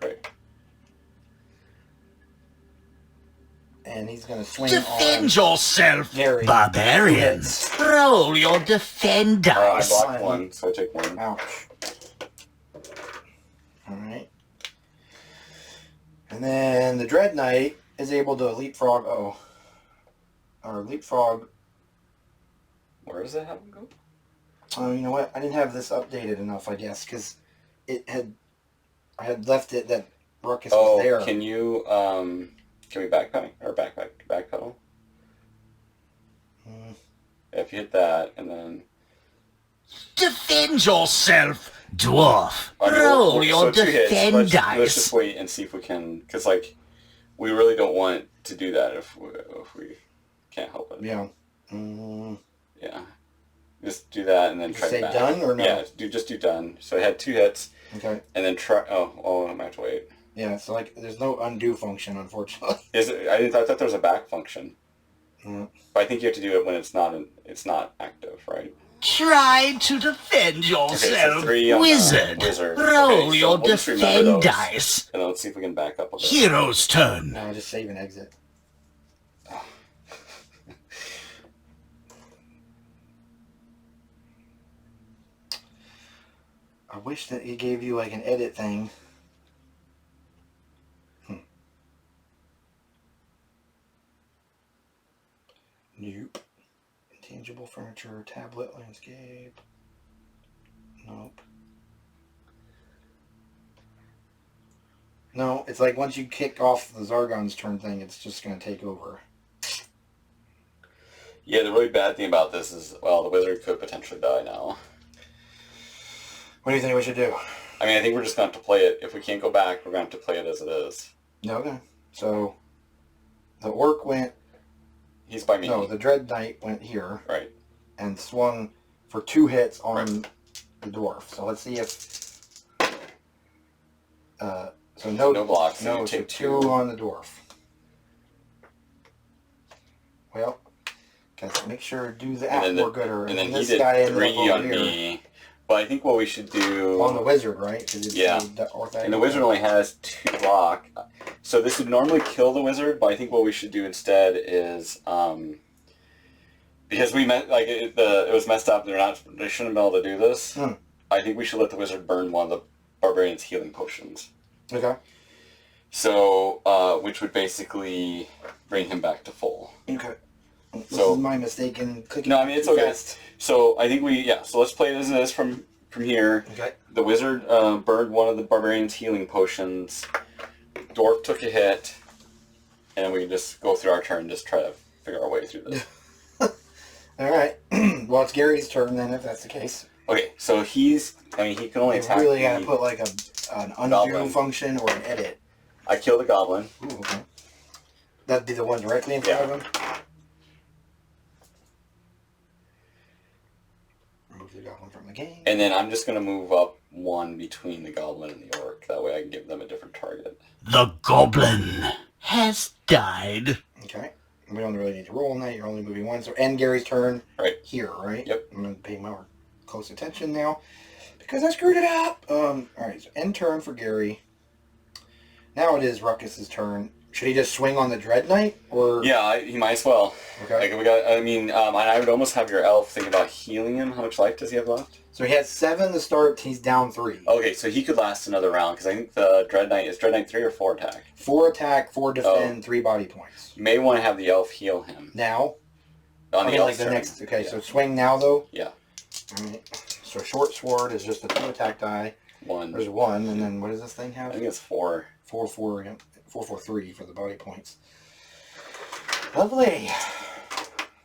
Right. And he's going to swing Defend yourself, Gary. barbarians. Roll your defend I dice. blocked 1, so I take 1. Ouch. Alright. And then the Dread Knight is able to leapfrog... Or leapfrog... Where does that have him go? Oh, you know what? I didn't have this updated enough, I guess, because it had... I had left it that Ruckus was there. Oh, can you... Can we backpedal? Or backpedal? If you hit that, and then... Defend yourself, dwarf. I mean, Roll your so 2 hits. defend Let's dice. just wait and see if we can... Because, like, we really don't want to do that if we can't help it. Yeah. Yeah. Just do that and then try Say back. done or no? Yeah, just do done. So I had 2 hits. Okay. And then try... Oh, I might have to wait. Yeah, so like there's no undo function, unfortunately. I thought there was a back function. Mm. But I think you have to do it when it's not active, right? Try to defend yourself, Okay, so 3 on wizard. wizard. Roll Okay, so your we'll just remember defend those. dice. And then let's see if we can back up a bit. Hero's turn. No, just save and exit. I wish that it gave you like an edit thing. Nope. Intangible furniture, tablet, landscape. Nope. No, it's like once you kick off the Zargon's turn thing, it's just going to take over. Yeah, the really bad thing about this is, well, the wizard could potentially die now. What do you think we should do? I mean, I think we're just going to have to play it. If we can't go back, we're going to have to play it as it is. Okay. So, the orc went... He's by me. No, the Dread Knight went here. Right. And swung for 2 hits on the dwarf. So let's see if... so no blocks. No, so so 2 on the dwarf. Well, gotta make sure to do that more gooder. And then he this did guy 3 on me. But I think what we should do... On the wizard, right? Yeah. And the wizard only has 2 block. So this would normally kill the wizard, but I think what we should do instead is... because it was messed up, they shouldn't be able to do this. I think we should let the wizard burn one of the barbarian's healing potions. Okay. So, which would basically bring him back to full. Okay. This So, is my mistake in clicking. No, I mean, it's okay. Fast. So, I think so let's play it as it is from here. Okay. The wizard burned one of the barbarian's healing potions. Dwarf took a hit. And then we can just go through our turn and just try to figure our way through this. Alright. Well, it's Gary's turn then, if that's the case. Okay, so he can only attack. You really gotta put like an undo goblin function or an edit. I kill the goblin. Ooh, okay. That'd be the one directly in front of him? Remove the goblin from the game. And then I'm just going to move up 1 between the goblin and the orc. That way I can give them a different target. The goblin has died. Okay. We don't really need to roll on that. You're only moving 1. So end Gary's turn here, right? Yep. I'm going to pay more close attention now because I screwed it up. Alright, so end turn for Gary. Now it is Ruckus's turn. Should he just swing on the Dread Knight? Or... Yeah, he might as well. Okay. I would almost have your elf think about healing him. How much life does he have left? So he has 7 to start. He's down 3. Okay, so he could last another round, because I think the Dread Knight, is Dread Knight 3 or 4 attack? 4 attack, 4 defend, 3 body points. You may want to have the elf heal him. Now? On the elf's the turn. next... Okay, Yeah. so swing now, though? Yeah. Alright. So short sword is just a 2 attack die. 1. There's 1, and then what does this thing have? I think it's 4. 4-4 again. 4-4-3 for the body points. Lovely.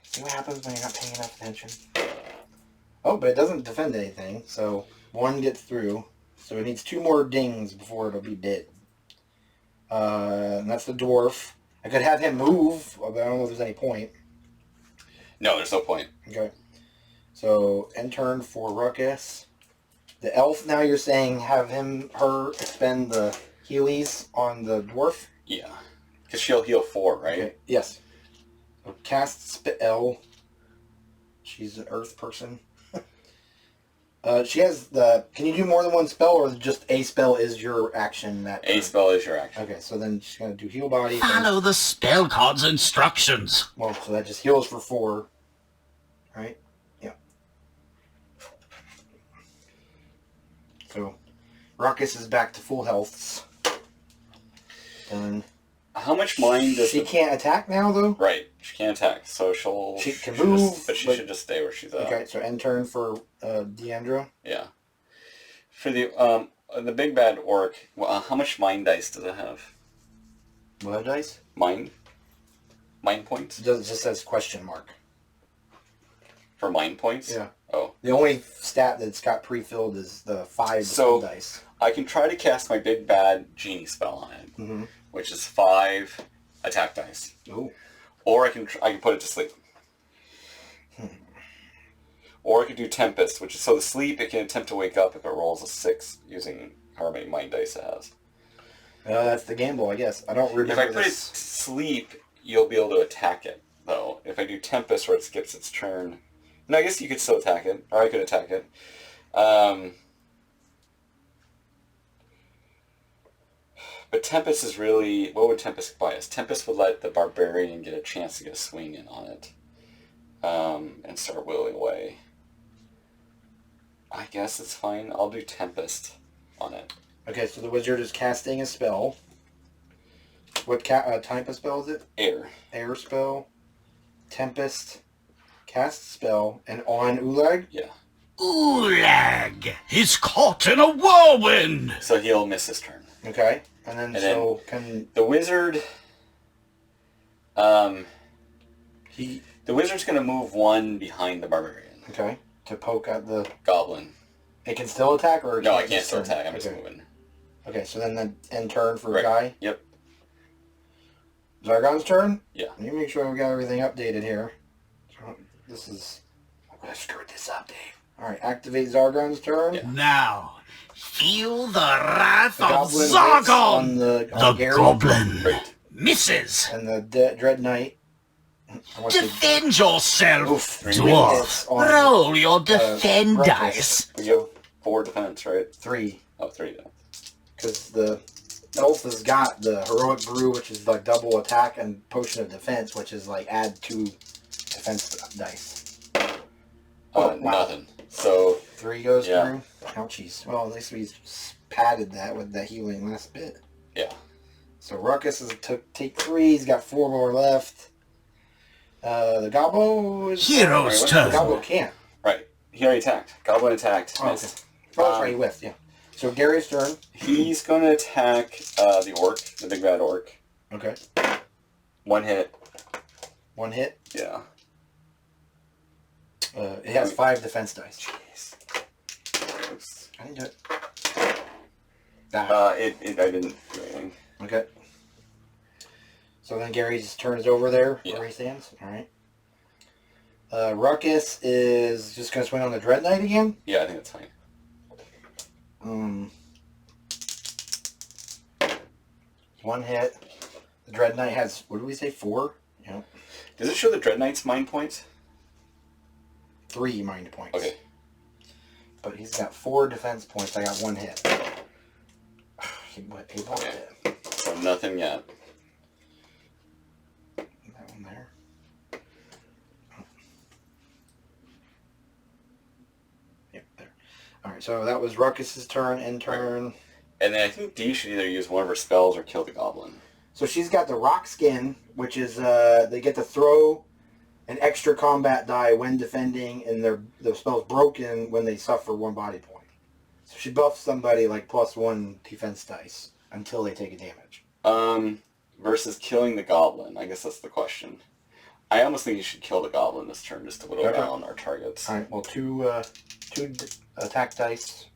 See what happens when you're not paying enough attention. Oh, but it doesn't defend anything, so 1 gets through. So it needs 2 more dings before it'll be dead. And that's the dwarf. I could have him move, but I don't know if there's any point. No, there's no point. Okay. So end turn for Ruckus. The elf, now you're saying have her expend the Healies on the dwarf? Yeah. Because she'll heal 4, right? Okay. Yes. So cast spell. She's an earth person. She has the... Can you do more than 1 spell, or just a spell is your action? A spell is your action. Okay, so then she's going to do heal body. Follow the spell card's instructions. Well, so that just heals for 4. Right? Yeah. So, Ruckus is back to full healths. Done. How much mind does she can't attack now, though? Right. She can't attack, so She can move. But she should just stay where she's at. Okay, so end turn for Deandra. Yeah. For the big bad orc, how much mind dice does it have? What dice? Mind? Mind points? It just says question mark. For mind points? Yeah. Oh. The only stat that's got pre-filled is the 5 dice. I can try to cast my big bad genie spell on it, which is 5 attack dice. Ooh. Or I can put it to sleep. Or I could do Tempest, which is so the sleep it can attempt to wake up if it rolls a 6 using however many mind dice it has. That's the gamble, I guess. I don't remember If I put it this. to sleep, you'll be able to attack it, though. If I do Tempest where it skips its turn... No, I guess you could still attack it. Or I could attack it. But Tempest is really... What would Tempest buy us? Tempest would let the Barbarian get a chance to get a swing in on it. And start whittling away. I guess it's fine. I'll do Tempest on it. Okay, so the wizard is casting a spell. What type of spell is it? Air. Air spell. Tempest. Cast spell. And on Ulag? Yeah. Ulag is caught in a whirlwind. So he'll miss his turn. Okay. And then can... The wizard... The wizard's going to move one behind the barbarian. Okay. To poke at the... Goblin. It can still attack, or... No, I can't still attack. I'm just moving. Okay, so then the end turn for Right. Guy. Yep. Zargon's turn? Yeah. Let me make sure we got everything updated here. This is... I screwed this up, Dave. Alright, activate Zargon's turn. Yeah. Now, feel the wrath The of goblin hits Zargon. on the Gary, Goblin Great. misses. and the Dread Knight. Defend yourself, Oof, dwarf. hits on Roll your defend Ruckus. dice. We get 4 defense, right? 3. Oh, 3 then. Because the elf has got the Heroic Brew, which is like double attack, and Potion of Defense, which is like add 2 defense dice. Oh, wow. Nothing. So, 3 goes Yeah. through? Ouchies. Well, at least we padded that with the healing last bit. yeah. So Ruckus take 3. He's got 4 more left. The Gobbo is... Hero's The turn. Gobbo can't. Right. He already attacked. Goblin attacked. Oh, Missed. okay. Oh, that's right, he whiffed, yeah. So Gary's turn. He's going to attack the orc, the big bad orc. Okay. 1 hit. 1 hit. Yeah. It has 5 defense dice. Jeez. Oops. I didn't do it. I didn't do anything. Okay. So then Gary's turn is over there Yeah. where he stands. Alright. Ruckus is just going to swing on the Dread Knight again. Yeah, I think that's fine. 1 hit. The Dread Knight has, what did we say, 4? Yeah. Does it show the Dread Knight's mind points? 3 mind points. Okay. But he's got 4 defense points. I got 1 hit. He blocked Okay. it. So nothing yet. That one there. Yep, there. Alright, so that was Ruckus's turn, end turn. And then I think Dee should either use one of her spells or kill the goblin. So she's got the Rock Skin, which is they get to throw an extra combat die when defending, and the spell's broken when they suffer 1 body point. So she buffs somebody like +1 defense dice until they take a damage. Versus killing the goblin. I guess that's the question. I almost think you should kill the goblin this turn just to whittle Okay. down our targets. Alright, well, 2 attack dice,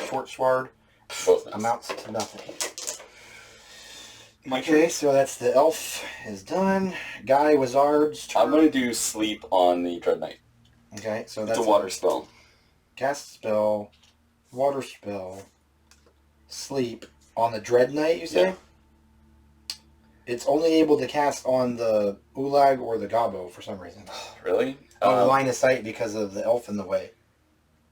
short sword, Both miss. amounts to nothing. My Okay, turn. so that's the elf is done. Guy Wizard's turn. I'm going to do sleep on the Dread Knight. Okay, so It's that's a water spell. cast spell, water spell, sleep on the Dread Knight, you say? Yeah. It's only able to cast on the Ulag or the Gobbo for some reason. Really? On the line of sight because of the elf in the way.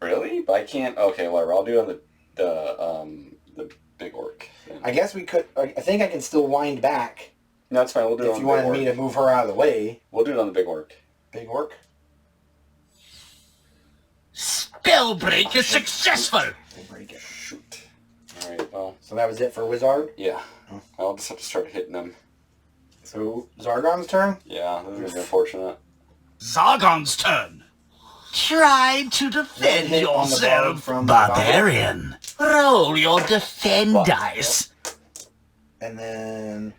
Really? But I can't... Okay, whatever. I'll do it on the big orc. Then. I guess we could... I think I can still wind back No, that's fine. We'll do it if on you the big wanted me to orc. move her out of the way. We'll do it on the big orc. Big orc. Spellbreak is successful. We'll break it. Shoot. Alright, well... So that was it for Wizard. Yeah. Oh. I'll just have to start hitting them. So Zargon's turn. Yeah, this is gonna be unfortunate. Zargon's turn. Try to defend Hit on the barb yourself, from the barbarian. Roll your defend Well, dice. And then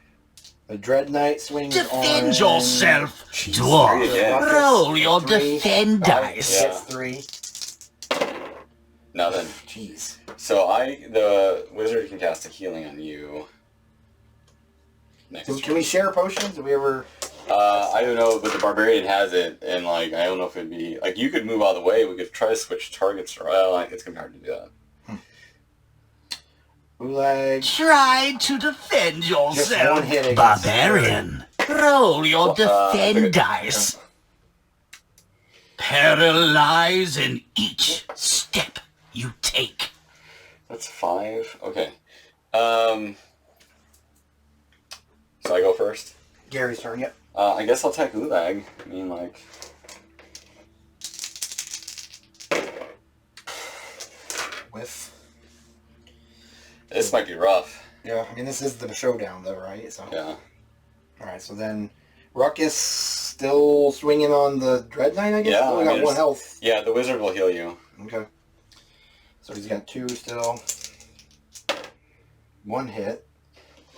the Dread Knight swings Defend on... yourself, Three dwarf. again. Roll your Three. defend dice. Yeah. Gets 3. Nothing. Jeez. So the wizard can cast a healing on you. Next So can we share potions? Have we ever... I don't know, but the barbarian has it, and like I don't know if it'd be like you could move out of the way. We could try to switch targets. Well, it's gonna be hard to do that. Ulag. Try to defend Just one yourself, hit against barbarian. Roll your defend took dice. Paralyze in each step you take. That's 5. Okay. So I go first. Gary's turn. Yep. I guess I'll take Ulag. I mean, like. Whiff. This might be rough. Yeah, I mean, this is the showdown, though, right? So. Yeah. Alright, so then Ruckus still swinging on the Dread Knight, I guess? Yeah, He's only I mean, got 1 health. Yeah, the wizard will heal you. Okay. So he's got 2 still. 1 hit.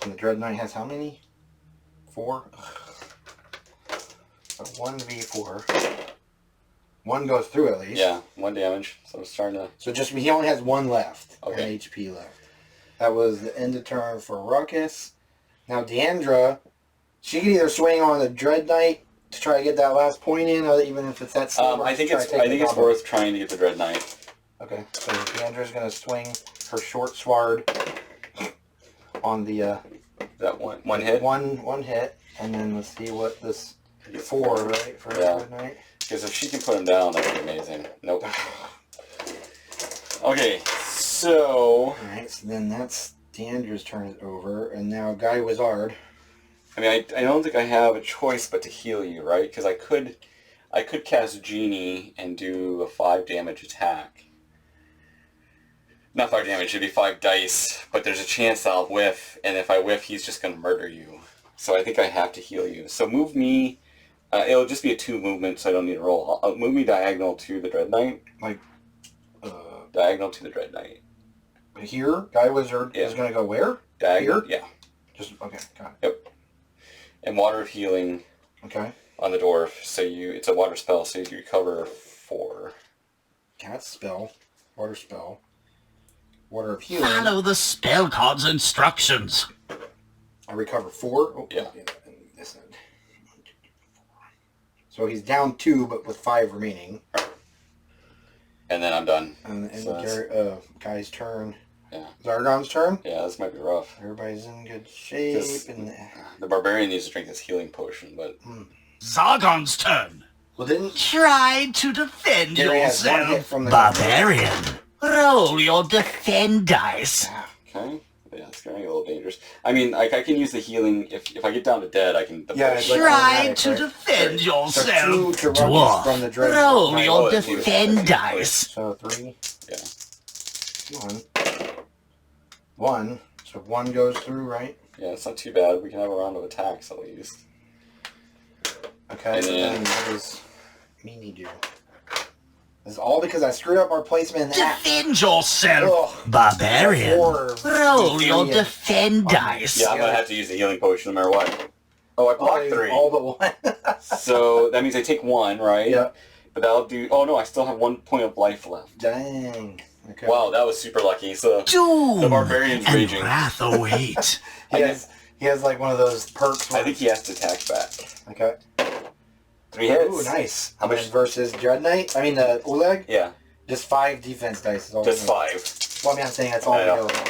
And the Dread Knight has how many? 4? So 1v4. 1 goes through at least. Yeah, 1 damage. So it's starting to... So just he only has 1 left. Okay. 1 HP left. That was the end of turn for Ruckus. Now Deandra, she can either swing on the Dread Knight to try to get that last point in, even if it's that slow. I think it's worth trying to get the Dread Knight. Okay, so Deandra's going to swing her short sword on the... that one hit? One hit, and then let's see what this... 4, right? For Yeah. Dread Knight? Because if she can put him down, that would be amazing. Nope. Okay, so... Alright, so then that's Deandra's turn is over, and now Guy Wizard. I mean, I don't think I have a choice but to heal you, right? Because I could cast Genie and do a 5 damage attack. Not 5 damage, it'd be 5 dice, but there's a chance that I'll whiff, and if I whiff, he's just going to murder you. So I think I have to heal you. So move me... it'll just be a 2 movement, so I don't need to roll. Move me diagonal to the Dread Knight. Like, Diagonal to the Dread Knight. here, Guy Wizard is going to go where? Diagonal? Here? Yeah. Just, okay, got it. Yep. And Water of Healing Okay. on the dwarf, so it's a water spell, so you recover 4. Cat spell. Water spell. Water of Healing. Follow the spell card's instructions. I recover 4. Oh, Yeah. And this end. So he's down 2, but with 5 remaining. And then I'm done. And So Guy's turn. Yeah. Zargon's turn. Yeah, this might be rough. Everybody's in good shape. And The barbarian needs to drink this healing potion, but... Zargon's turn. well, didn't Try to defend Gary has 1 hit yourself, from the barbarian. Roll your defend dice. Okay. Yeah, it's getting a little dangerous. I mean, I can use the healing. If I get down to dead, I can... Yeah, it's like Try automatic, to right? defend So yourself, 2 to Ruckus from the dwarf. Dread Roll Knight. your that's you. defend dice. So 3. Yeah. 1. So 1 goes through, right? Yeah, it's not too bad. We can have a round of attacks at least. Okay, And so then- then what does Meanie do? This is all because I screwed up our placement in that. Defend yourself, Ugh. barbarian. 4, Roll 3, your and- defend dice. Yeah, I'm going to have to use the healing potion no matter what. Oh, I blocked 3. All but 1. So that means I take 1, right? Yeah. But that'll do... Oh, no, I still have 1 point of life left. Dang. Okay. Wow, that was super lucky. So Doom the barbarian's and raging. wrath await. He has like one of those perks. I think he has to attack back. Okay. 3 hits. Ooh, nice. How much? And versus Dread Knight? I mean, the Oleg? Yeah, Just 5 defense dice is all. just we need. 5. Well, I mean, I'm saying that's all I we know. know.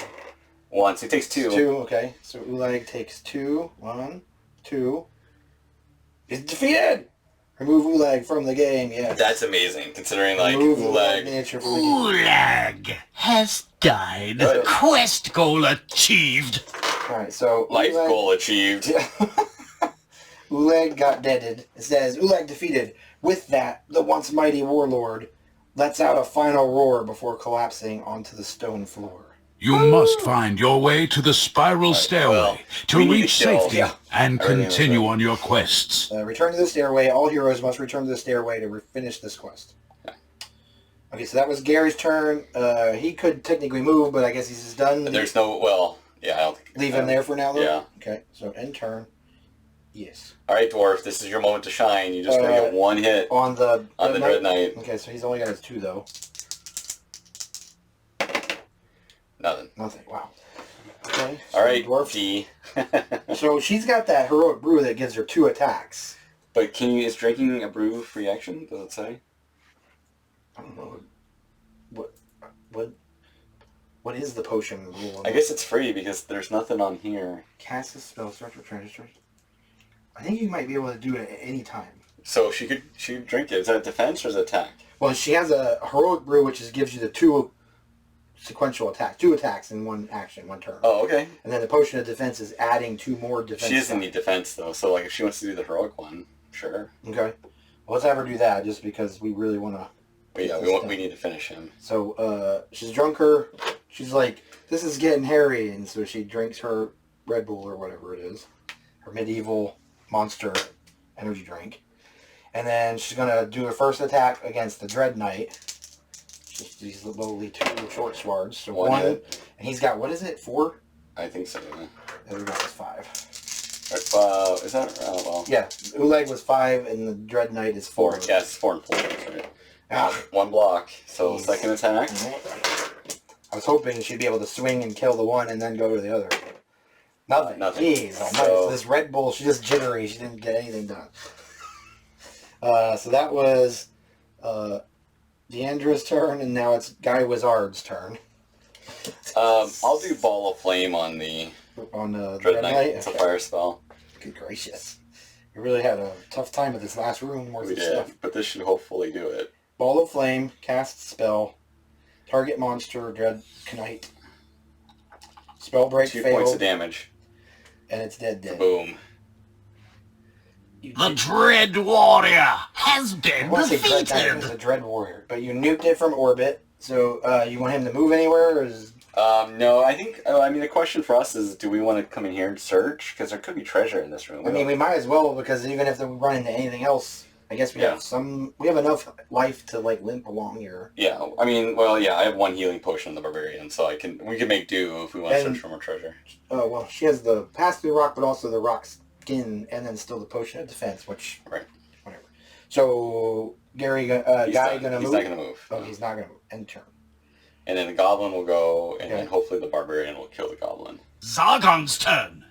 Once. He takes 2. 2, okay. So Oleg takes 2. 1, 2. He's defeated! Remove Oleg from the game, yes. That's amazing, considering, like, Remove Ulag. miniature from the game. Ulag has died. Good. Quest goal achieved. Alright, so Life Oleg- goal achieved. Oleg got deaded. It says, Oleg defeated. With that, the once mighty warlord lets out a final roar before collapsing onto the stone floor. You must find your way to the spiral stairway well, to we need reach to kill- safety yeah. and Everything was continue right. on your quests. Return to the stairway. All heroes must return to the stairway to finish this quest. Okay, so that was Gary's turn. He could technically move, but I guess he's just done. There's no... Well, yeah, I don't think... Leave him there for now, though? Yeah. Okay, so end turn. Yes. Alright, Dwarf, this is your moment to shine. You just gotta get 1 hit On the Dread Knight. Okay, so he's only got his 2, though. Nothing. Nothing. Wow. Okay. So Alright, dwarf. D. So she's got that heroic brew that gives her 2 attacks. But is drinking a brew free action? Does it say? I don't know. What is the potion rule? I guess it's free because there's nothing on here. Cast a spell, start with treasure. I think you might be able to do it at any time. So she could drink it. Is that defense or is it attack? Well, she has a heroic brew, which gives you the 2 sequential attacks, 2 attacks in one action, 1 turn. Oh, okay. And then the potion of defense is adding 2 more defense. She doesn't need defense though, so like if she wants to do the heroic one, sure. Okay. Well, let's have her do that, just because we really want to. But yeah, we need to finish him. So she's drunk her. She's like, this is getting hairy, and so she drinks her Red Bull or whatever it is, her medieval monster energy drink, and then she's gonna do her first attack against the Dread Knight. These lowly 2 short swords. So one hit. And he's got, what is it, 4? I think so. Yeah. The other guy was 5. Right, is that well? Yeah, Uleg was 5, and the Dread Knight is 4. Yeah, it's 4 and 4. That's right. Ah. 1 block. So Jeez. Second attack. I was hoping she'd be able to swing and kill the one and then go to the other. Nothing. Jeez, so this Red Bull, she's just jittery. She didn't get anything done. So that was Deandra's turn, and now it's Guy Wizard's turn. I'll do Ball of Flame on the Dread Knight. It's a fire spell. Good gracious. We really had a tough time with this last room worth of stuff. But this should hopefully do it. Ball of Flame, cast spell, target monster, Dread Knight. Spell break 2 failed. points of damage. And it's dead. Boom. The Dread Warrior has I been want to say Dread Knight defeated. was the Dread Warrior, but you nuked it from orbit. So you want him to move anywhere, or is... No, I think, the question for us is, do we want to come in here and search? Because there could be treasure in this room. I mean, we might as well, because even if we run into anything else, I guess we have enough life to, like, limp along here. Yeah, I have 1 healing potion in the Barbarian, so we can make do if we want to search for more treasure. Oh, well, she has the pass-through rock, but also the rock skin, and then still the potion of defense, which... Right. Whatever. So, Guy gonna move? He's not going to move. Oh, he's not going to move. End turn. And then the Goblin will go, and then hopefully the Barbarian will kill the Goblin. Zargon's turn.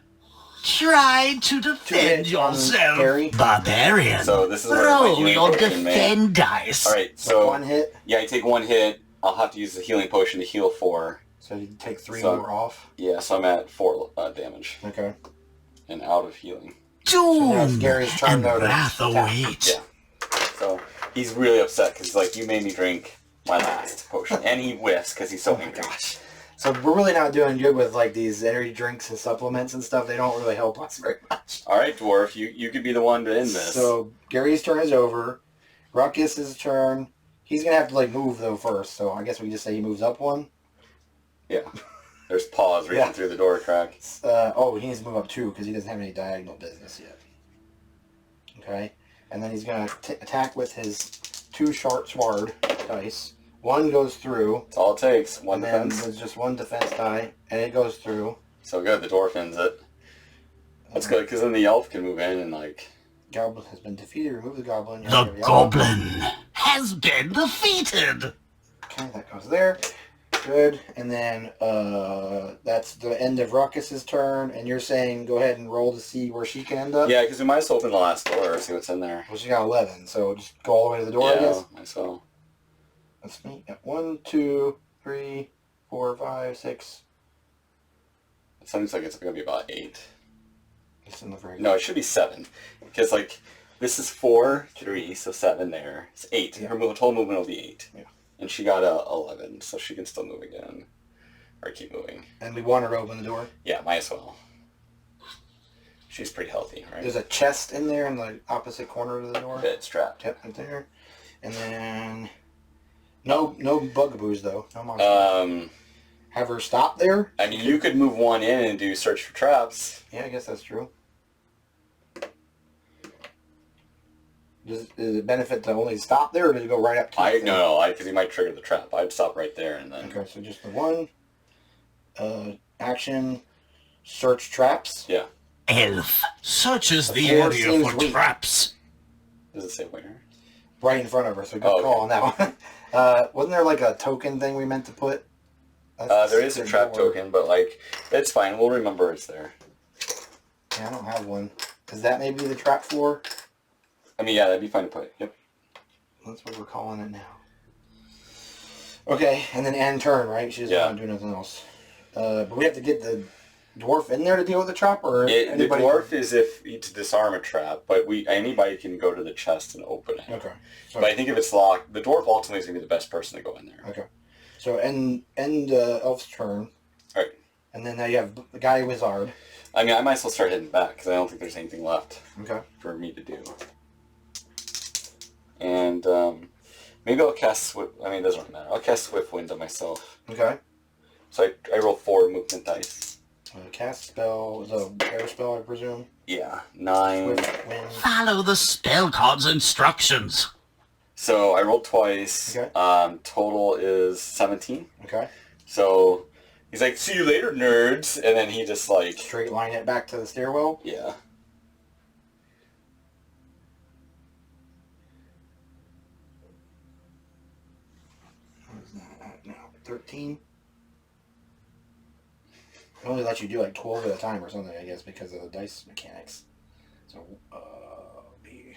Try to defend yourself, Gary. Barbarian. So this is where Roll my your healing potion defend dice. Alright, so... 1 hit. Yeah, I take 1 hit. I'll have to use the healing potion to heal 4. So you take 3 more off. Yeah, so I'm at 4 damage. Okay. And out of healing. So now it's Doom Gary's turn, and though, to wrath attack. awaits. Yeah. So he's really upset because he's like, you made me drink my last potion. And he whiffs because he's so angry. Gosh. So we're really not doing good with, like, these energy drinks and supplements and stuff. They don't really help us very much. Alright, Dwarf, you could be the one to end this. So Gary's turn is over. Ruckus's turn. He's going to have to, like, move, though, first. So I guess we just say he moves up 1. Yeah. There's paws reaching through the door crack. He needs to move up 2 because he doesn't have any diagonal business yet. Okay. And then he's going to attack with his 2 short sword dice. 1 goes through. That's all it takes. 1 and defense. then there's just 1 defense die, and it goes through. So good, the dwarf ends it. That's good, because then the elf can move in and, like... Goblin has been defeated. Remove the goblin. The goblin has been defeated. Okay, that goes there. Good. And then that's the end of Ruckus's turn, and you're saying go ahead and roll to see where she can end up? Yeah, because we might as well open the last door, see what's in there. Well, she got 11, so just go all the way to the door, I guess? Yeah, I saw. That's me. Got 1, 2, 3, 4, 5, 6. It sounds like it's going to be about 8. It's in the very No, it should be 7. Because, like, this is 4, 3, so 7 there. It's 8. Yeah. Her total movement will be 8. Yeah. And she got a 11, so she can still move again. Or keep moving. And we want her to open the door? Yeah, might as well. She's pretty healthy, right? There's a chest in there in the opposite corner of the door. It's trapped. Yep, right there. And then... No bugaboos, though. No monsters. Have her stop there? I mean, you could move 1 in and do search for traps. Yeah, I guess that's true. Does it benefit to only stop there, or does it go right up to the thing? No, because he might trigger the trap. I'd stop right there and then... Okay, so just the 1. Action. Search traps. Yeah. Elf searches the Four area seems for weak. traps. Does it say where? Right in front of her, so good call on that one. Wasn't there like a token thing we meant to put? There is a trap token, but, like, it's fine. We'll remember it's there. Yeah, I don't have one. Is that maybe the trap floor? I mean, yeah, that'd be fine to put. Yep. That's what we're calling it now. Okay, and then end turn, right? She doesn't Yeah. want to do nothing else. But we have to get the dwarf in there to deal with the trap, or The anybody? dwarf is if to disarm a trap, but anybody can go to the chest and open it. Okay. So, But I think if it's locked, the dwarf ultimately is going to be the best person to go in there. okay. So end elf's turn. Right. And then now you have the guy wizard. I mean, I might as well start heading back because I don't think there's anything left Okay. for me to do. And maybe I'll cast Swift. I mean, it doesn't really matter. I'll cast Swift Wind on myself. Okay. So I roll 4 movement dice. Cast spell is a air spell, I presume. Yeah, 9. Swift wind. Follow the spell card's instructions. So I rolled twice. Okay. Total is 17. Okay. So he's like, "See you later, nerds," and then he just like Straight line it back to the stairwell. yeah. What is that at now? 13. It only lets you do like 12 at a time or something, I guess, because of the dice mechanics. So, B.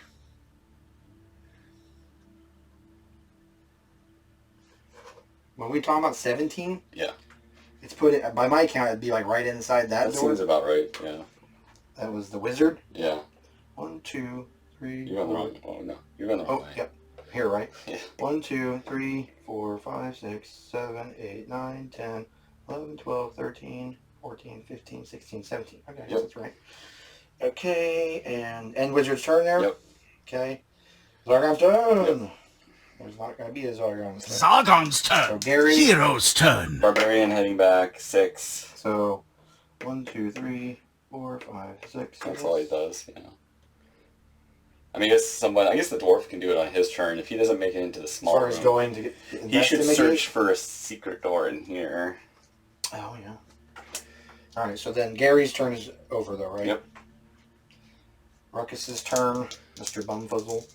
When we talking about 17, Yeah. it's put it, by my count, it'd be like right inside that That door. seems about right. Yeah. That was the wizard. Yeah. 1, 2, 3, You're on the 4. wrong. Oh no, you're on the wrong Oh, way. yep. Here, right? Yeah. 1, 2, 3, 4, 5, 6, 7, 8, 9, 10, 11, 12, 13, 14, 15, 16, 17. Okay, Yep. that's right. Okay, and wizard's turn there? Yep. Okay. Zargon's turn! There's not going to be a Zargon's turn. Zargon's So turn. Gary. Hero's turn. Barbarian heading back 6. So 1, 2, 3, 4, 5, 6. That's all he does. Yeah. I mean, I guess the dwarf can do it on his turn if he doesn't make it into the As small far as room. going to get He should search for a secret door in here. Oh, yeah. Alright, so then Gary's turn is over, though, right? Yep. Ruckus's turn, Mr. Bumfuzzle.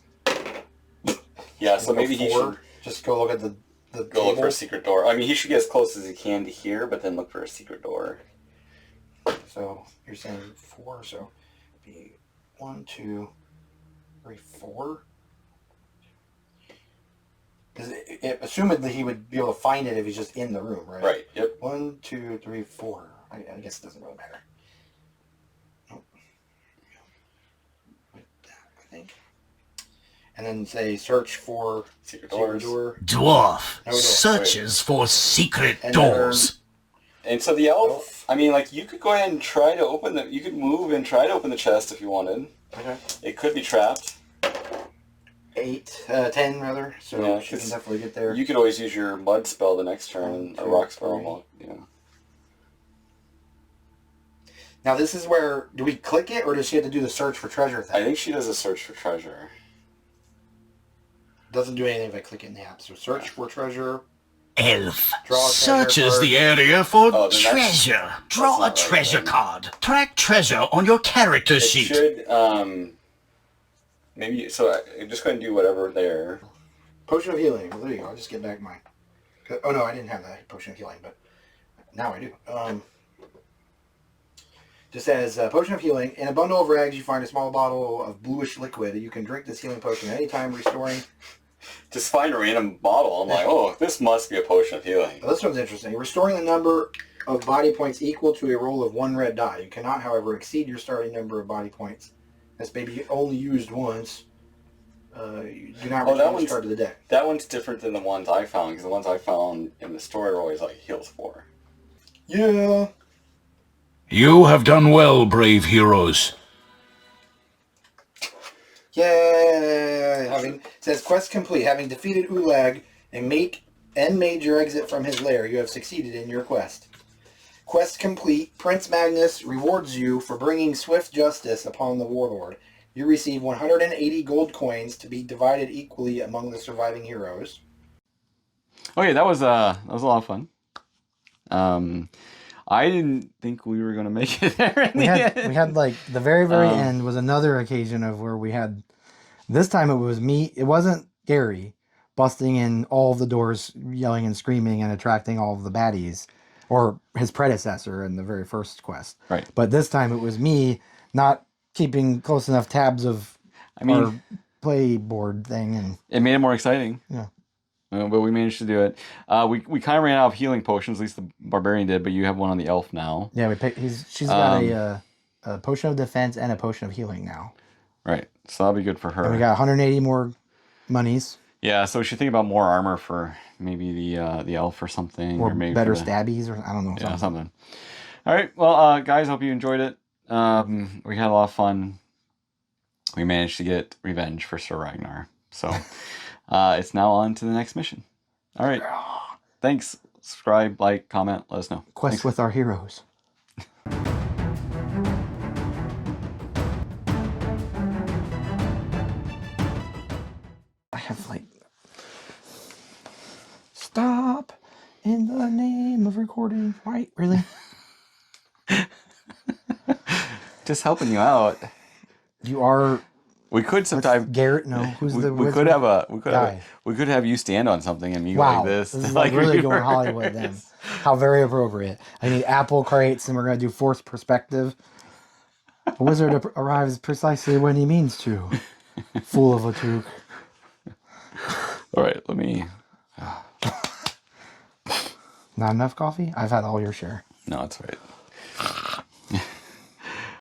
Yeah, so Go maybe he forward. should Just go look at the go look for table. a secret door. I mean, he should get as close as he can to here, but then look for a secret door. So you're saying 4, so be 1, 2, 3, 4. Assumedly he would be able to find it if he's just in the room, right? Right. Yep. 1, 2, 3, 4. I guess it doesn't really matter. Nope. Like that, I think. And then say search for Secret secret doors. door. Dwarf No door. searches for secret And doors. And so the elf, I mean, like, you could go ahead and try to open you could move and try to open the chest if you wanted. Okay. It could be trapped. 10 rather. So Yeah, she can 'cause definitely get there. You could always use your mud spell the next turn, 1, or 2, rock spell. 3. Well, yeah. Now this is where, do we click it or does she have to do the search for treasure thing? I think she does a search for treasure. Doesn't do anything if I click it in the app. So search for treasure. Elf Draw a treasure searches card. the area for Oh, then that's- treasure. Draw a not right, treasure then. card. Track treasure on your character It sheet. should, maybe, so I'm just going to do whatever there. Potion of healing. Well, there you go. I'll just get back mine. Oh no, I didn't have that potion of healing, but now I do. Just says potion of healing. In a bundle of rags, you find a small bottle of bluish liquid. You can drink this healing potion at any time, restoring. Just find a random bottle. I'm like, oh, this must be a potion of healing. Well, this one's interesting. Restoring the number of body points equal to a roll of 1 red die. You cannot, however, exceed your starting number of body points. This may be only used once. You do not Oh, that return the one's- start of the deck. That one's different than the ones I found, because the ones I found in the store are always like heals 4. Yeah. You have done well, brave heroes. Yeah. Having says quest complete. Having defeated Ulag and made your exit from his lair, you have succeeded in your quest. Quest complete. Prince Magnus rewards you for bringing swift justice upon the Warlord. You receive 180 gold coins to be divided equally among the surviving heroes. Okay, that was a lot of fun. I didn't think we were going to make it there in We the had end. we had like the very end was another occasion of where we had, this time it was me, it wasn't Gary busting in all of the doors, yelling and screaming and attracting all of the baddies, or his predecessor in the very first quest. Right. But this time it was me not keeping close enough tabs of I mean, our play board thing, and it made it more exciting. Yeah. But we managed to do it. We kind of ran out of healing potions. At least the barbarian did. But you have one on the elf now. Yeah, we picked. She's got a potion of defense and a potion of healing now. Right. So that'll be good for her. And we got 180 more monies. Yeah. So we should think about more armor for maybe the elf or something, Or maybe better stabbies, or I don't know. Yeah, something. All right. Well, guys, hope you enjoyed it. We had a lot of fun. We managed to get revenge for Sir Ragnar. So it's now on to the next mission. All right. Thanks. Subscribe, like, comment, let us know. Quest Thanks. with our heroes. I have like... Stop in the name of recording. Why? Really? Just helping you out. You are... We could sometimes Garrett, no. Who's the we wizard? could have you stand on something and me Wow, like this. this is like really going Hollywood then. How very appropriate. I need apple crates and we're going to do forced perspective. A wizard arrives precisely when he means to. Fool of a toque. All right, let me... Not enough coffee? I've had all your share. No, it's all right.